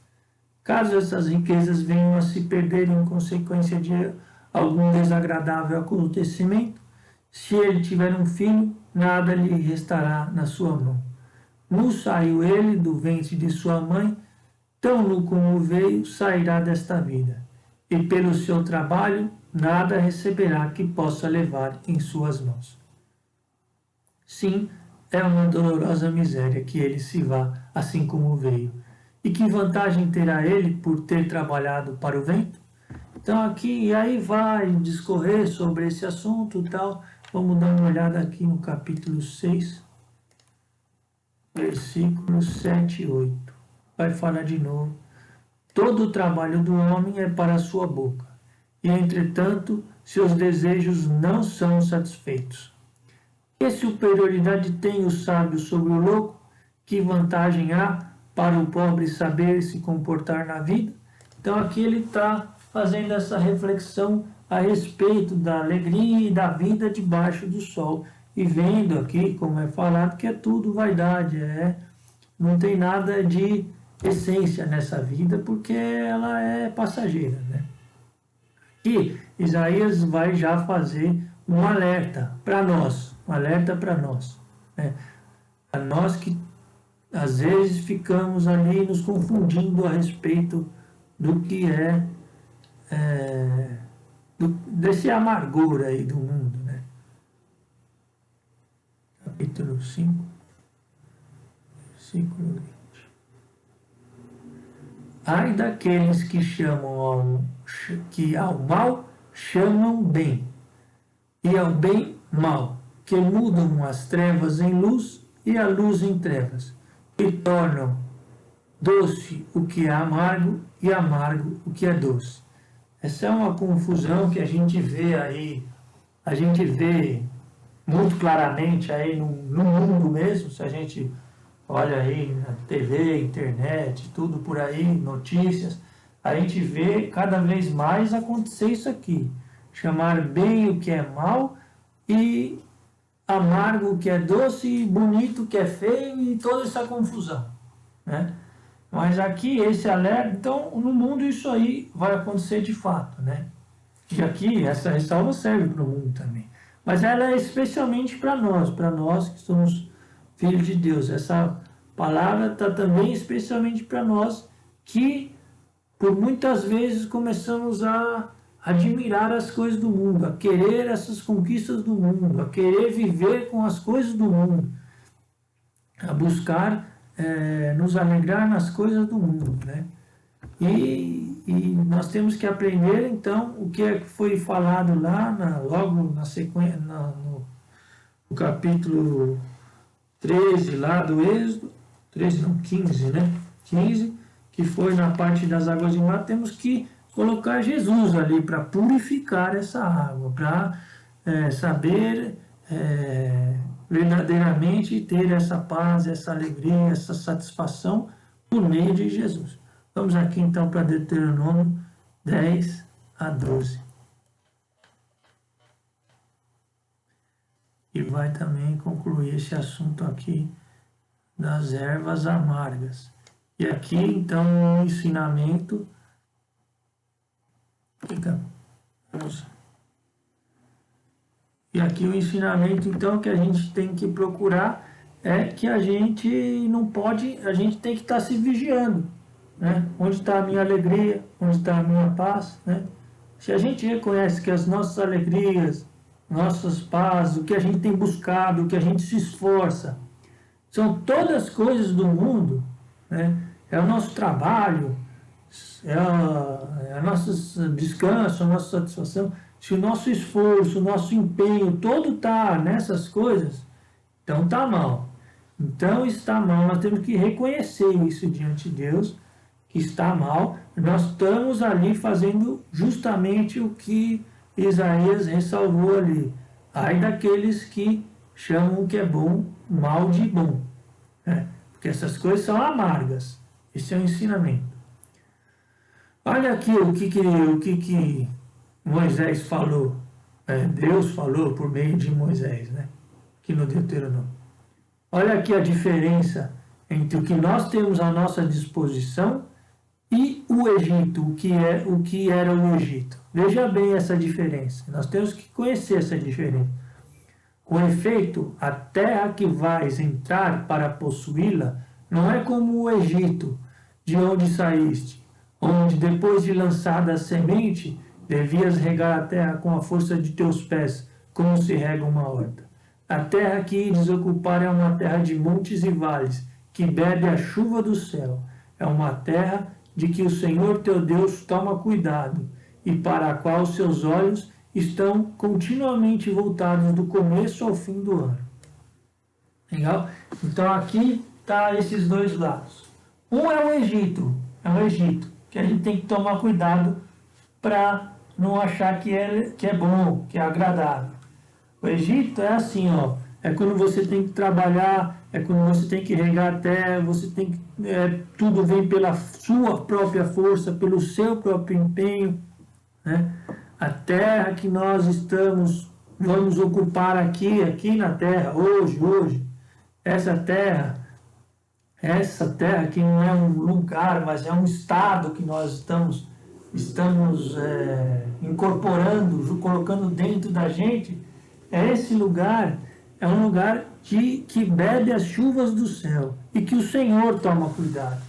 Caso essas riquezas venham a se perder em consequência de algum desagradável acontecimento, se ele tiver um filho, nada lhe restará na sua mão. Nu saiu ele do ventre de sua mãe, tão nu como veio, sairá desta vida, e pelo seu trabalho nada receberá que possa levar em suas mãos. Sim, é uma dolorosa miséria que ele se vá assim como veio. E que vantagem terá ele por ter trabalhado para o vento? Então aqui, e aí vai discorrer sobre esse assunto e tal. Vamos dar uma olhada aqui no capítulo 6, versículos 7 e 8. Vai falar de novo. Todo o trabalho do homem é para a sua boca, e entretanto seus desejos não são satisfeitos. Que superioridade tem o sábio sobre o louco? Que vantagem há para o pobre saber se comportar na vida? Então aqui ele está fazendo essa reflexão a respeito da alegria e da vida debaixo do sol. E vendo aqui, como é falado, que é tudo vaidade, não tem nada de essência nessa vida, porque ela é passageira, né? E Isaías vai já fazer um alerta para nós, né? A nós que às vezes ficamos ali nos confundindo a respeito do que desse amargor aí do mundo, né? Capítulo 5, versículo 20. Ai daqueles que ao mal chamam bem, e ao bem mal, que mudam as trevas em luz e a luz em trevas, e tornam doce o que é amargo e amargo o que é doce. Essa é uma confusão que a gente vê aí, muito claramente aí no mundo mesmo, se a gente olha aí na TV, internet, tudo por aí, notícias, a gente vê cada vez mais acontecer isso aqui. Chamar bem o que é mal e amargo o que é doce e bonito o que é feio e toda essa confusão, né? Mas aqui esse alerta, então no mundo isso aí vai acontecer de fato, né? E aqui essa ressalva serve para o mundo também. Mas ela é especialmente para nós que somos filhos de Deus. Essa palavra está também especialmente para nós que por muitas vezes começamos a admirar as coisas do mundo, a querer essas conquistas do mundo, a querer viver com as coisas do mundo, a buscar nos alegrar nas coisas do mundo, né? E nós temos que aprender, então, o que foi falado lá, logo na sequência, no capítulo 13 lá do Êxodo, 13 não, 15, né? 15, que foi na parte das águas de mar, temos que colocar Jesus ali para purificar essa água, para saber verdadeiramente ter essa paz, essa alegria, essa satisfação por meio de Jesus. Vamos aqui então para Deuteronômio 10 a 12. E vai também concluir esse assunto aqui das ervas amargas. E aqui então um ensinamento. E aqui o ensinamento então que a gente tem que procurar é que a gente não pode, a gente tem que estar se vigiando, né? Onde está a minha alegria, onde está a minha paz, né? Se a gente reconhece que as nossas alegrias, nossas pazes, o que a gente tem buscado, o que a gente se esforça, são todas coisas do mundo, né? É o nosso trabalho, é o nosso descanso, a nossa satisfação. Se o nosso esforço, o nosso empenho todo está nessas coisas, então está mal. Então está mal, nós temos que reconhecer isso diante de Deus, que está mal. Nós estamos ali fazendo justamente o que Isaías ressalvou ali. Ai daqueles que chamam o que é bom, mal de bom, né? Porque essas coisas são amargas. Esse é o ensinamento. Olha aqui o que Moisés falou, Deus falou por meio de Moisés, né? Aqui no Deuteronômio. Olha aqui a diferença entre o que nós temos à nossa disposição e o Egito, o que era o Egito. Veja bem essa diferença. Nós temos que conhecer essa diferença. Com efeito, a terra que vais entrar para possuí-la não é como o Egito, de onde saíste, onde depois de lançada a semente, devias regar a terra com a força de teus pés, como se rega uma horta. A terra que ides ocupar é uma terra de montes e vales, que bebe a chuva do céu. É uma terra de que o Senhor teu Deus toma cuidado, e para a qual seus olhos estão continuamente voltados do começo ao fim do ano. Legal? Então aqui está esses dois lados. Um é o Egito, que a gente tem que tomar cuidado para não achar que é bom, que é agradável. O Egito é assim, ó, é quando você tem que trabalhar, é quando você tem que regar a terra, você tem que, tudo vem pela sua própria força, pelo seu próprio empenho, né? A terra que nós vamos ocupar aqui na terra, hoje, essa terra que não é um lugar, mas é um estado que nós estamos incorporando, colocando dentro da gente, esse lugar é um lugar que bebe as chuvas do céu e que o Senhor toma cuidado.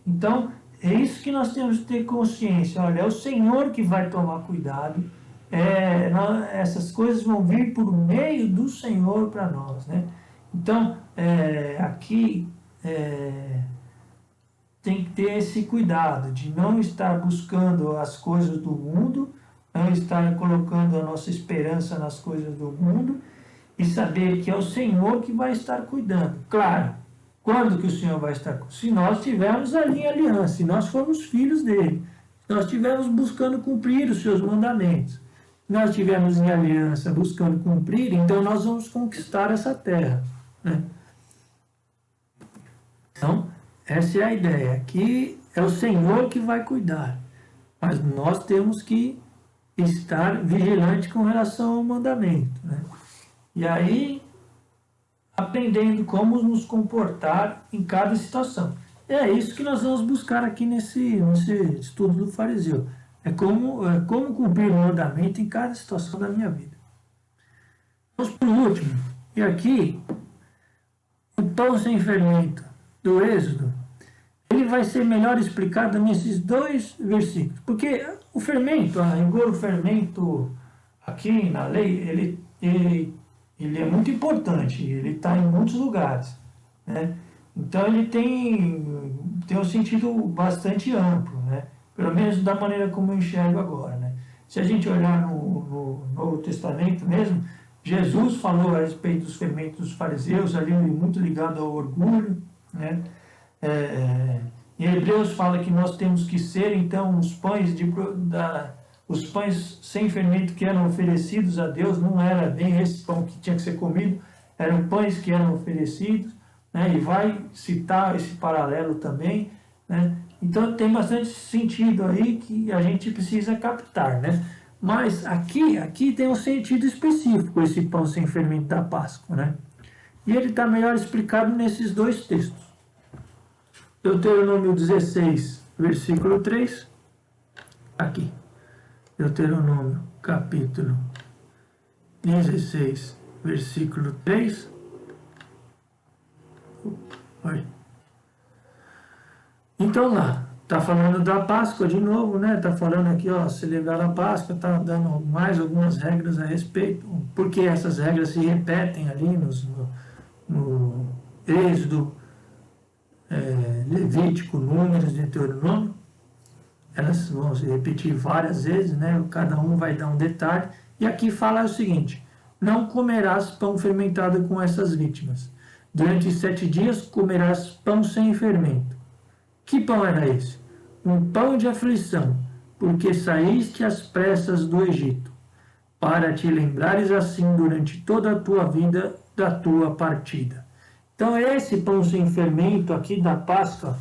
Então, é isso que nós temos que ter consciência. Olha, é o Senhor que vai tomar cuidado. Essas coisas vão vir por meio do Senhor para nós, né? Então, aqui tem que ter esse cuidado de não estar buscando as coisas do mundo, não estar colocando a nossa esperança nas coisas do mundo e saber que é o Senhor que vai estar cuidando. Claro, quando que o Senhor vai estar cuidando? Se nós estivermos ali em aliança, se nós formos filhos dele, se nós estivermos buscando cumprir os seus mandamentos, se nós estivermos em aliança buscando cumprir, então nós vamos conquistar essa terra, né? Então, essa é a ideia, que é o Senhor que vai cuidar, mas nós temos que estar vigilante com relação ao mandamento, né? E aí, aprendendo como nos comportar em cada situação. É isso que nós vamos buscar aqui nesse estudo do fariseu. É como cumprir o mandamento em cada situação da minha vida. Vamos por último, e aqui, o pão sem fermento do Êxodo, ele vai ser melhor explicado nesses 2 versículos. Porque o fermento, o fermento aqui na lei, ele é muito importante, ele está em muitos lugares, né? Então ele tem um sentido bastante amplo, né? Pelo menos da maneira como eu enxergo agora, né? Se a gente olhar no Novo Testamento mesmo, Jesus falou a respeito dos fermentos dos fariseus, ali muito ligado ao orgulho, né? Em Hebreus fala que nós temos que ser, então, os pães sem fermento que eram oferecidos a Deus, não era bem esse pão que tinha que ser comido, eram pães que eram oferecidos, né? E vai citar esse paralelo também, né? Então tem bastante sentido aí que a gente precisa captar, né? Mas aqui tem um sentido específico, esse pão sem fermento da Páscoa, né? E ele está melhor explicado nesses 2 textos. Deuteronômio 16, versículo 3, aqui. Deuteronômio, capítulo 16, versículo 3. Então lá, está falando da Páscoa de novo, né? Está falando aqui, ó, celebrar a Páscoa, está dando mais algumas regras a respeito, porque essas regras se repetem ali no Êxodo, Levítico, Números, Deuteronômio. Elas vão se repetir várias vezes, né? Cada um vai dar um detalhe. E aqui fala o seguinte: não comerás pão fermentado com essas vítimas. Durante 7 dias comerás pão sem fermento. Que pão era esse? Um pão de aflição, porque saíste às pressas do Egito, para te lembrares assim durante toda a tua vida da tua partida. Então esse pão sem fermento aqui da Páscoa,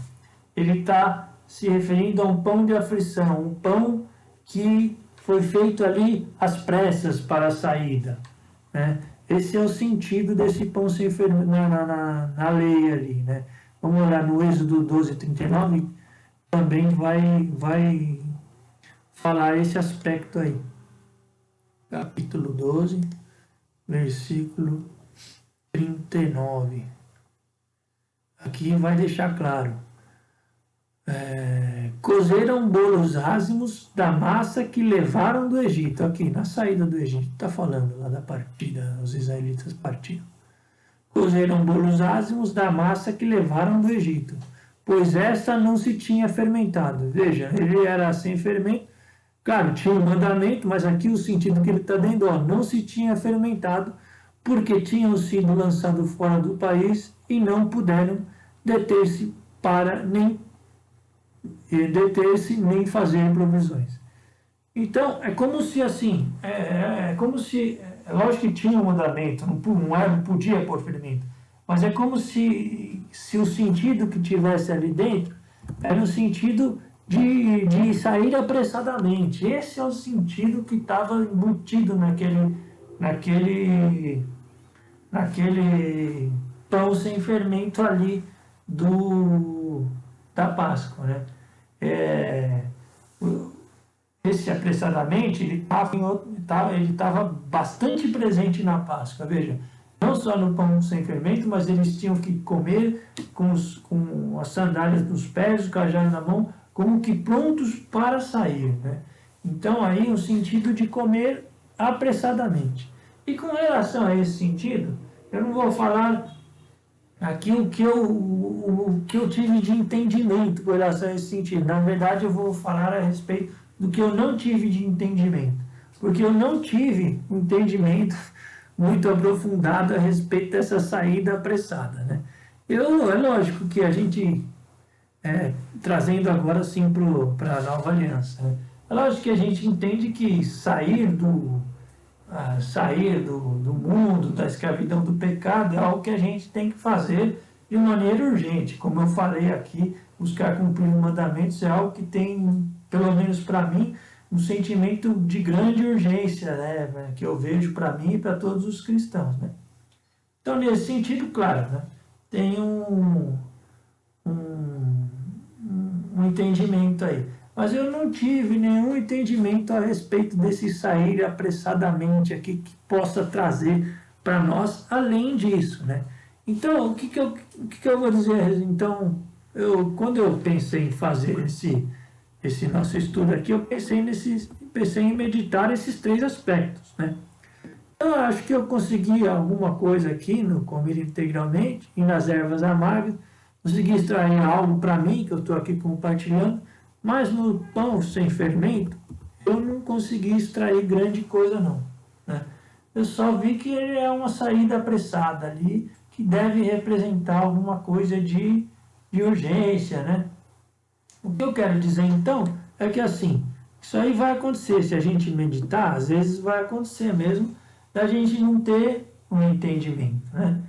ele está se referindo a um pão de aflição, um pão que foi feito ali às pressas para a saída, né? Esse é o sentido desse pão sem fermento na lei ali, né? Vamos olhar no Êxodo 12, 39, também vai falar esse aspecto aí. Capítulo 12, versículo 39. Aqui vai deixar claro. Cozeram bolos ázimos da massa que levaram do Egito. Aqui, na saída do Egito, está falando lá da partida, os israelitas partiram. Cozeram bolos ázimos da massa que levaram do Egito, pois esta não se tinha fermentado. Veja, ele era sem fermento. Claro, tinha um mandamento, mas aqui o sentido que ele está dando, ó, não se tinha fermentado, porque tinham sido lançados fora do país e não puderam deter-se nem fazer provisões. Então, é como se assim, é como se, é lógico que tinha um mandamento, não podia pôr ferimento, mas é como se o sentido que tivesse ali dentro era o sentido de sair apressadamente. Esse é o sentido que estava embutido naquele, naquele pão sem fermento ali da Páscoa, né? É, esse apressadamente, ele estava bastante presente na Páscoa, veja, não só no pão sem fermento, mas eles tinham que comer com as sandálias nos pés, o cajado na mão, como que prontos para sair, né? Então aí o sentido de comer apressadamente. E com relação a esse sentido, eu não vou falar aqui o que eu tive de entendimento com relação a esse sentido. Na verdade, eu vou falar a respeito do que eu não tive de entendimento. Porque eu não tive um entendimento muito aprofundado a respeito dessa saída apressada, né? É lógico que a gente, trazendo agora assim para a nova aliança, né? É lógico que a gente entende que sair do mundo, da escravidão do pecado, é algo que a gente tem que fazer de maneira urgente. Como eu falei aqui, buscar cumprir os mandamentos é algo que tem, pelo menos para mim, um sentimento de grande urgência, né? Que eu vejo para mim e para todos os cristãos, né? Então, nesse sentido, claro, né? Tem um, um entendimento aí. Mas eu não tive nenhum entendimento a respeito desse sair apressadamente aqui que possa trazer para nós além disso, né? Então, o que eu vou dizer? Então, quando eu pensei em fazer esse nosso estudo aqui, eu pensei em meditar esses três aspectos, né? Eu acho que eu consegui alguma coisa aqui no Comer Integralmente e nas Ervas Amargas, consegui extrair algo para mim, que eu estou aqui compartilhando, mas no pão sem fermento, eu não consegui extrair grande coisa não, né? Eu só vi que ele é uma saída apressada ali, que deve representar alguma coisa de urgência, né? O que eu quero dizer então é que assim, isso aí vai acontecer, se a gente meditar, às vezes vai acontecer mesmo, da gente não ter um entendimento, né?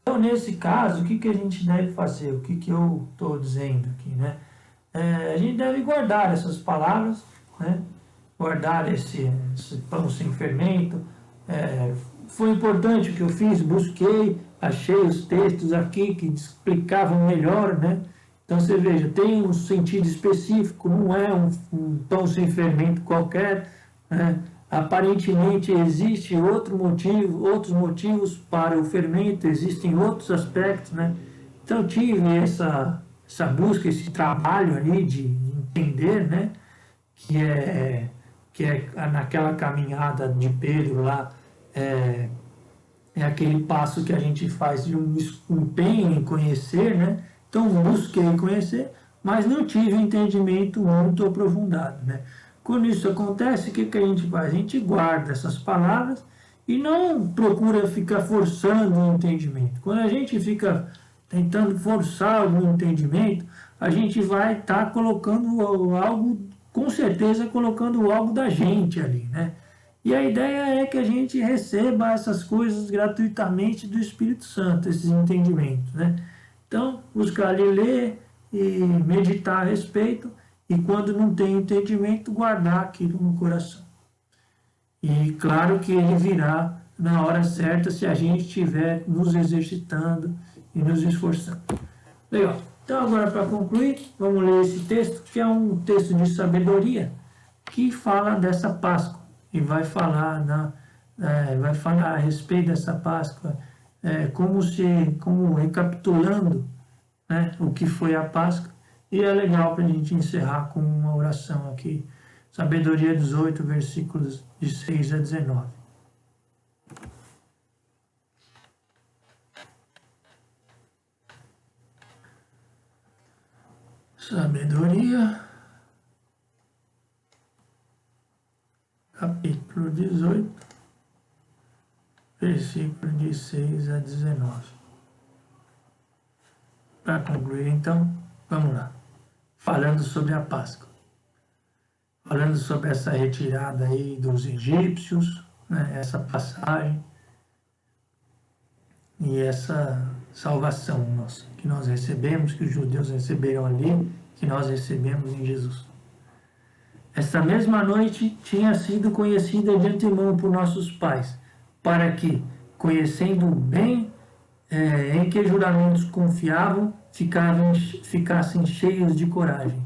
Então, nesse caso, o que a gente deve fazer? O que eu estou dizendo aqui, né? A gente deve guardar essas palavras, né? Guardar esse pão sem fermento. Foi importante o que eu fiz, busquei, achei os textos aqui que explicavam melhor, né? Então você veja, tem um sentido específico, não é um pão sem fermento qualquer, né? Aparentemente existe outros motivos para o fermento, existem outros aspectos, né? Então tive essa busca, esse trabalho ali de entender, né? Que é, que é naquela caminhada de Pedro lá, é, é aquele passo que a gente faz de um empenho em conhecer, né? Então busquei conhecer, mas não tive um entendimento muito aprofundado, né? Quando isso acontece, o que a gente faz? A gente guarda essas palavras e não procura ficar forçando o entendimento. Quando a gente fica tentando forçar algum entendimento, a gente vai estar colocando algo, com certeza colocando algo da gente ali, né? E a ideia é que a gente receba essas coisas gratuitamente do Espírito Santo, esses entendimentos, né? Então, buscar ali ler e meditar a respeito, e quando não tem entendimento, guardar aquilo no coração. E claro que ele virá na hora certa se a gente estiver nos exercitando e nos esforçando. Legal. Então, agora para concluir, vamos ler esse texto, que é um texto de sabedoria, que fala dessa Páscoa e vai falar a respeito dessa Páscoa, como recapitulando, né, o que foi a Páscoa. E é legal para a gente encerrar com uma oração aqui. Sabedoria 18, versículos de 6 a 19. Sabedoria, capítulo 18, versículo de 6 a 19. Para concluir, então, vamos lá. Falando sobre a Páscoa. falando sobre essa retirada aí dos egípcios, né, essa passagem e essa salvação nossa, que nós recebemos, que os judeus receberam ali, que nós recebemos em Jesus. Esta mesma noite tinha sido conhecida de antemão por nossos pais, para que, conhecendo bem em que juramentos confiavam, ficassem cheios de coragem.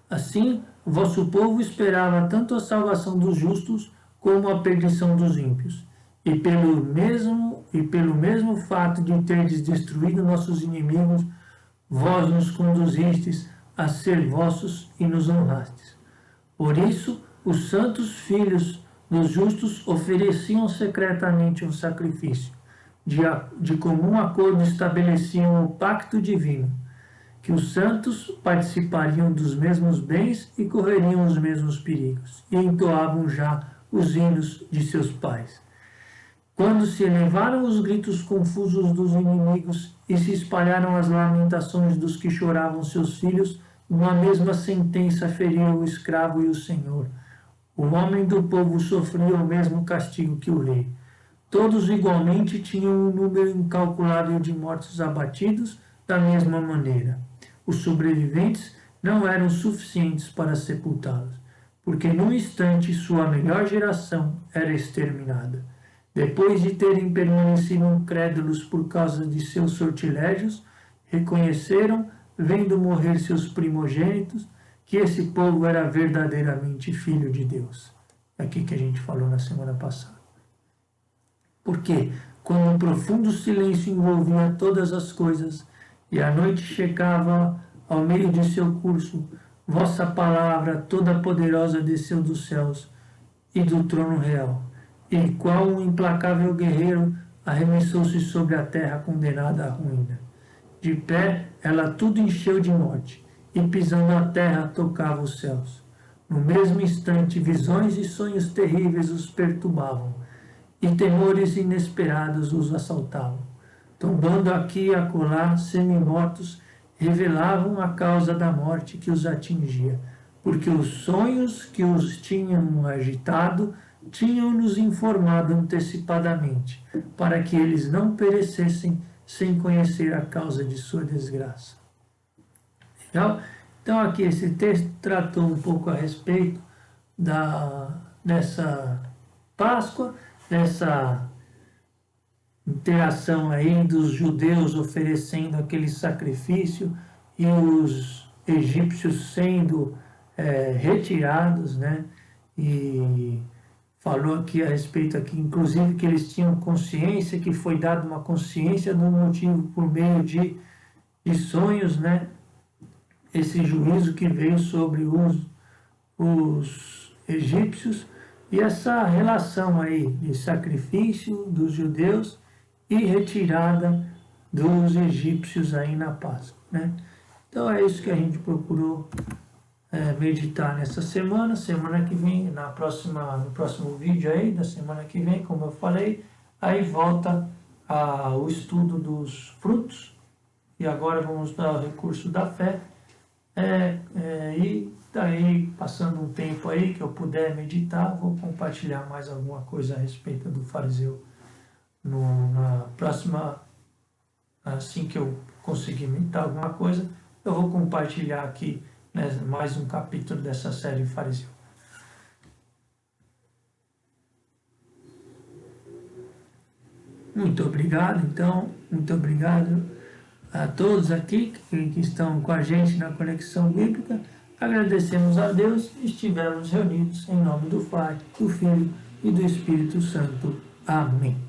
Assim, o vosso povo esperava tanto a salvação dos justos como a perdição dos ímpios. E pelo mesmo fato de terdes destruído nossos inimigos, vós nos conduzistes a ser vossos e nos honrastes. Por isso, os santos filhos dos justos ofereciam secretamente um sacrifício. De comum acordo estabeleciam o pacto divino, que os santos participariam dos mesmos bens e correriam os mesmos perigos, e entoavam já os hinos de seus pais. Quando se elevaram os gritos confusos dos inimigos e se espalharam as lamentações dos que choravam seus filhos, uma mesma sentença feriu o escravo e o senhor. O homem do povo sofria o mesmo castigo que o rei. Todos igualmente tinham um número incalculável de mortos abatidos da mesma maneira. Os sobreviventes não eram suficientes para sepultá-los, porque num instante sua melhor geração era exterminada. Depois de terem permanecido incrédulos por causa de seus sortilégios, reconheceram, vendo morrer seus primogênitos, que esse povo era verdadeiramente filho de Deus. Aqui que a gente falou na semana passada. Porque, quando um profundo silêncio envolvia todas as coisas, e a noite chegava ao meio de seu curso, vossa palavra toda poderosa desceu dos céus e do trono real, e qual um implacável guerreiro arremessou-se sobre a terra condenada à ruína. De pé, ela tudo encheu de morte, e pisando a terra tocava os céus. No mesmo instante, visões e sonhos terríveis os perturbavam, e temores inesperados os assaltavam. Tombando aqui e acolá, semi-mortos, revelavam a causa da morte que os atingia, porque os sonhos que os tinham agitado tinham-nos informado antecipadamente, para que eles não perecessem sem conhecer a causa de sua desgraça. Legal? Então aqui esse texto tratou um pouco a respeito dessa Páscoa, dessa interação aí dos judeus oferecendo aquele sacrifício e os egípcios sendo retirados, né? E falou aqui a respeito aqui, inclusive, que eles tinham consciência, que foi dada uma consciência do motivo por meio de sonhos, né? Esse juízo que veio sobre os egípcios e essa relação aí de sacrifício dos judeus e retirada dos egípcios aí na Páscoa, né? Então é isso que a gente procurou meditar nessa semana. Semana que vem, no próximo vídeo aí da semana que vem, como eu falei, aí volta o estudo dos frutos, e agora vamos dar o recurso da fé, e daí, passando um tempo aí que eu puder meditar, vou compartilhar mais alguma coisa a respeito do fariseu na próxima, assim que eu conseguir meditar alguma coisa, eu vou compartilhar aqui, né, mais um capítulo dessa série Fariseu. Muito obrigado, então, muito obrigado a todos aqui que estão com a gente na Conexão Bíblica. Agradecemos a Deus e estivemos reunidos em nome do Pai, do Filho e do Espírito Santo. Amém.